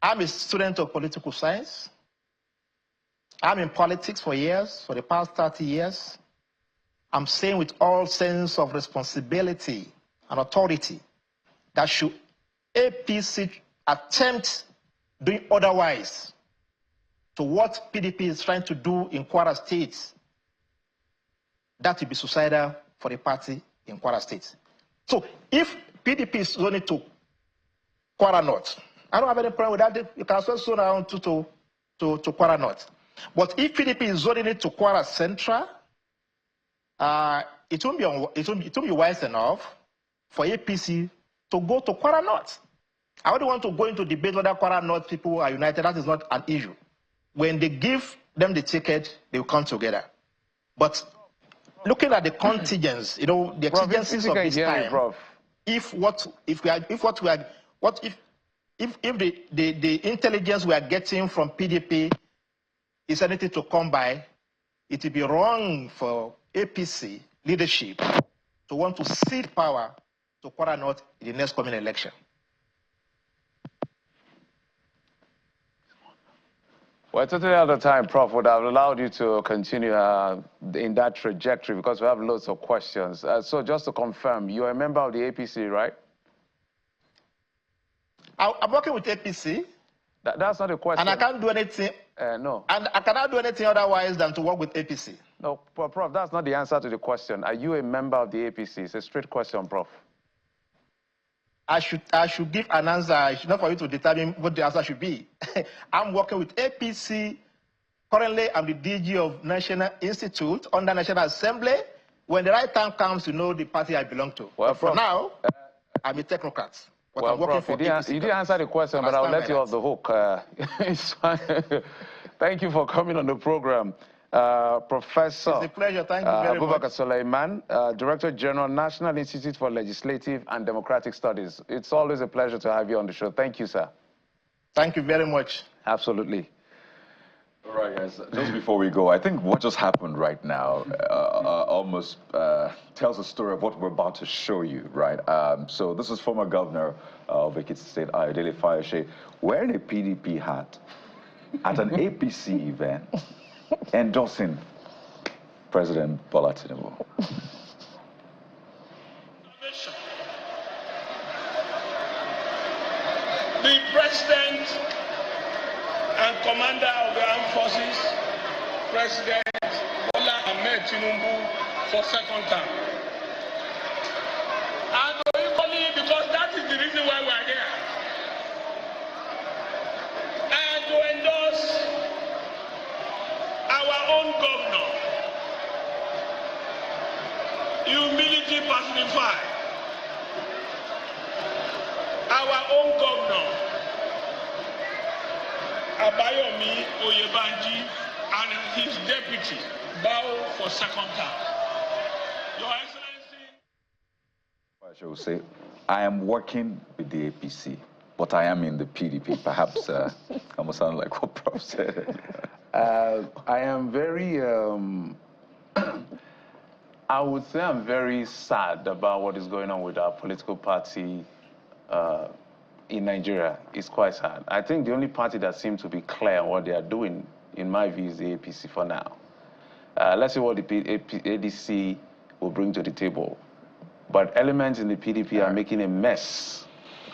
I'm a student of political science. I'm in politics for years, for the past 30 years. I'm saying with all sense of responsibility and authority that should APC attempt doing otherwise to what PDP is trying to do in Kwara State, that will be suicidal for the party in Kwara State. So if PDP is zoning to Kwara North, I don't have any problem with that. You can also zone around to Kwara North. But if PDP is zoning it to Kwara Central, it won't be wise enough for APC to go to Kwara North. I don't want to go into debate whether Kwara North people are united. That is not an issue. When they give them the ticket, they will come together. But looking at the contingents, the exigencies of this time, if the intelligence we are getting from PDP is anything to come by, it will be wrong for APC leadership to want to cede power to Kwara North in the next coming election. Well, totally out of time, Prof. Would have allowed you to continue in that trajectory because we have lots of questions. So just to confirm, you're a member of the APC, right? I'm working with APC. That's not a question. And I can't do anything. No. And I cannot do anything otherwise than to work with APC. No, Prof, that's not the answer to the question. Are you a member of the APC? It's a straight question, Prof. I should give an answer. It's not for you to determine what the answer should be. I'm working with APC. Currently, I'm the DG of National Institute under National Assembly. When the right time comes to know the party I belong to. Well, for now, I'm a technocrat. But well, I'm working Prof, for you didn't answer the question, but I'll let you off the hook. It's fine. Thank you for coming on the program. Professor it's a pleasure. Thank you very much. Abubakar Suleiman, Director General, National Institute for Legislative and Democratic Studies. It's always a pleasure to have you on the show. Thank you, sir. Thank you very much. Absolutely. All right, guys, just before we go, I think what just happened right now almost tells a story of what we're about to show you, right? So this is former Governor of Ekiti State, Ayodele Fayose, wearing a PDP hat at an APC event, endorsing President Bola Tinubu. The President and Commander of the Armed Forces, President Bola Ahmed Tinubu, for second term. And equally, because that is the reason why we are here. And to endorse our own governor, humility personified, our own governor, Abayomi Oyebanji, and his deputy bow for second term. Your Excellency, I shall say, I am working with the APC, but I am in the PDP. Perhaps I must sound like what Prof said. I am very, I would say I'm very sad about what is going on with our political party in Nigeria. It's quite sad. I think the only party that seems to be clear on what they are doing, in my view, is the APC for now. Let's see what the ADC will bring to the table. But elements in the PDP are making a mess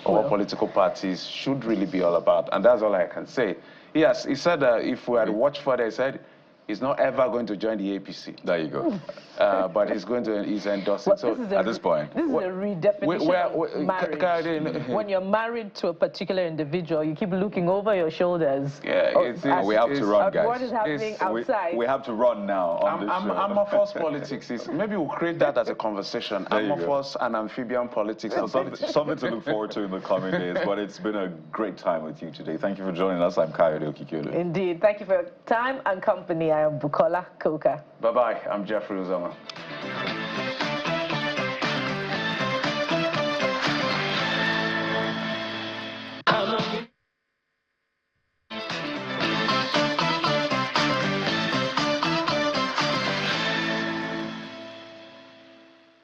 of what political parties should really be all about. And that's all I can say. Yes, he said if we had watched further, he said he's not ever going to join the APC. There you go. But he's endorsing. Well, so at this point, this is a redefinition of marriage. When you're married to a particular individual, you keep looking over your shoulders. Yeah, we have to run, guys. What is happening outside? We have to run now on this show. Amorphous politics is, maybe we'll create that as a conversation. Amorphous and amphibian politics. So something to look forward to in the coming days. But it's been a great time with you today. Thank you for joining us. I'm Kayode Okikiolu. Indeed. Thank you for your time and company. I am Bukola Koka. Bye-bye. I'm Jeffrey Uzoma.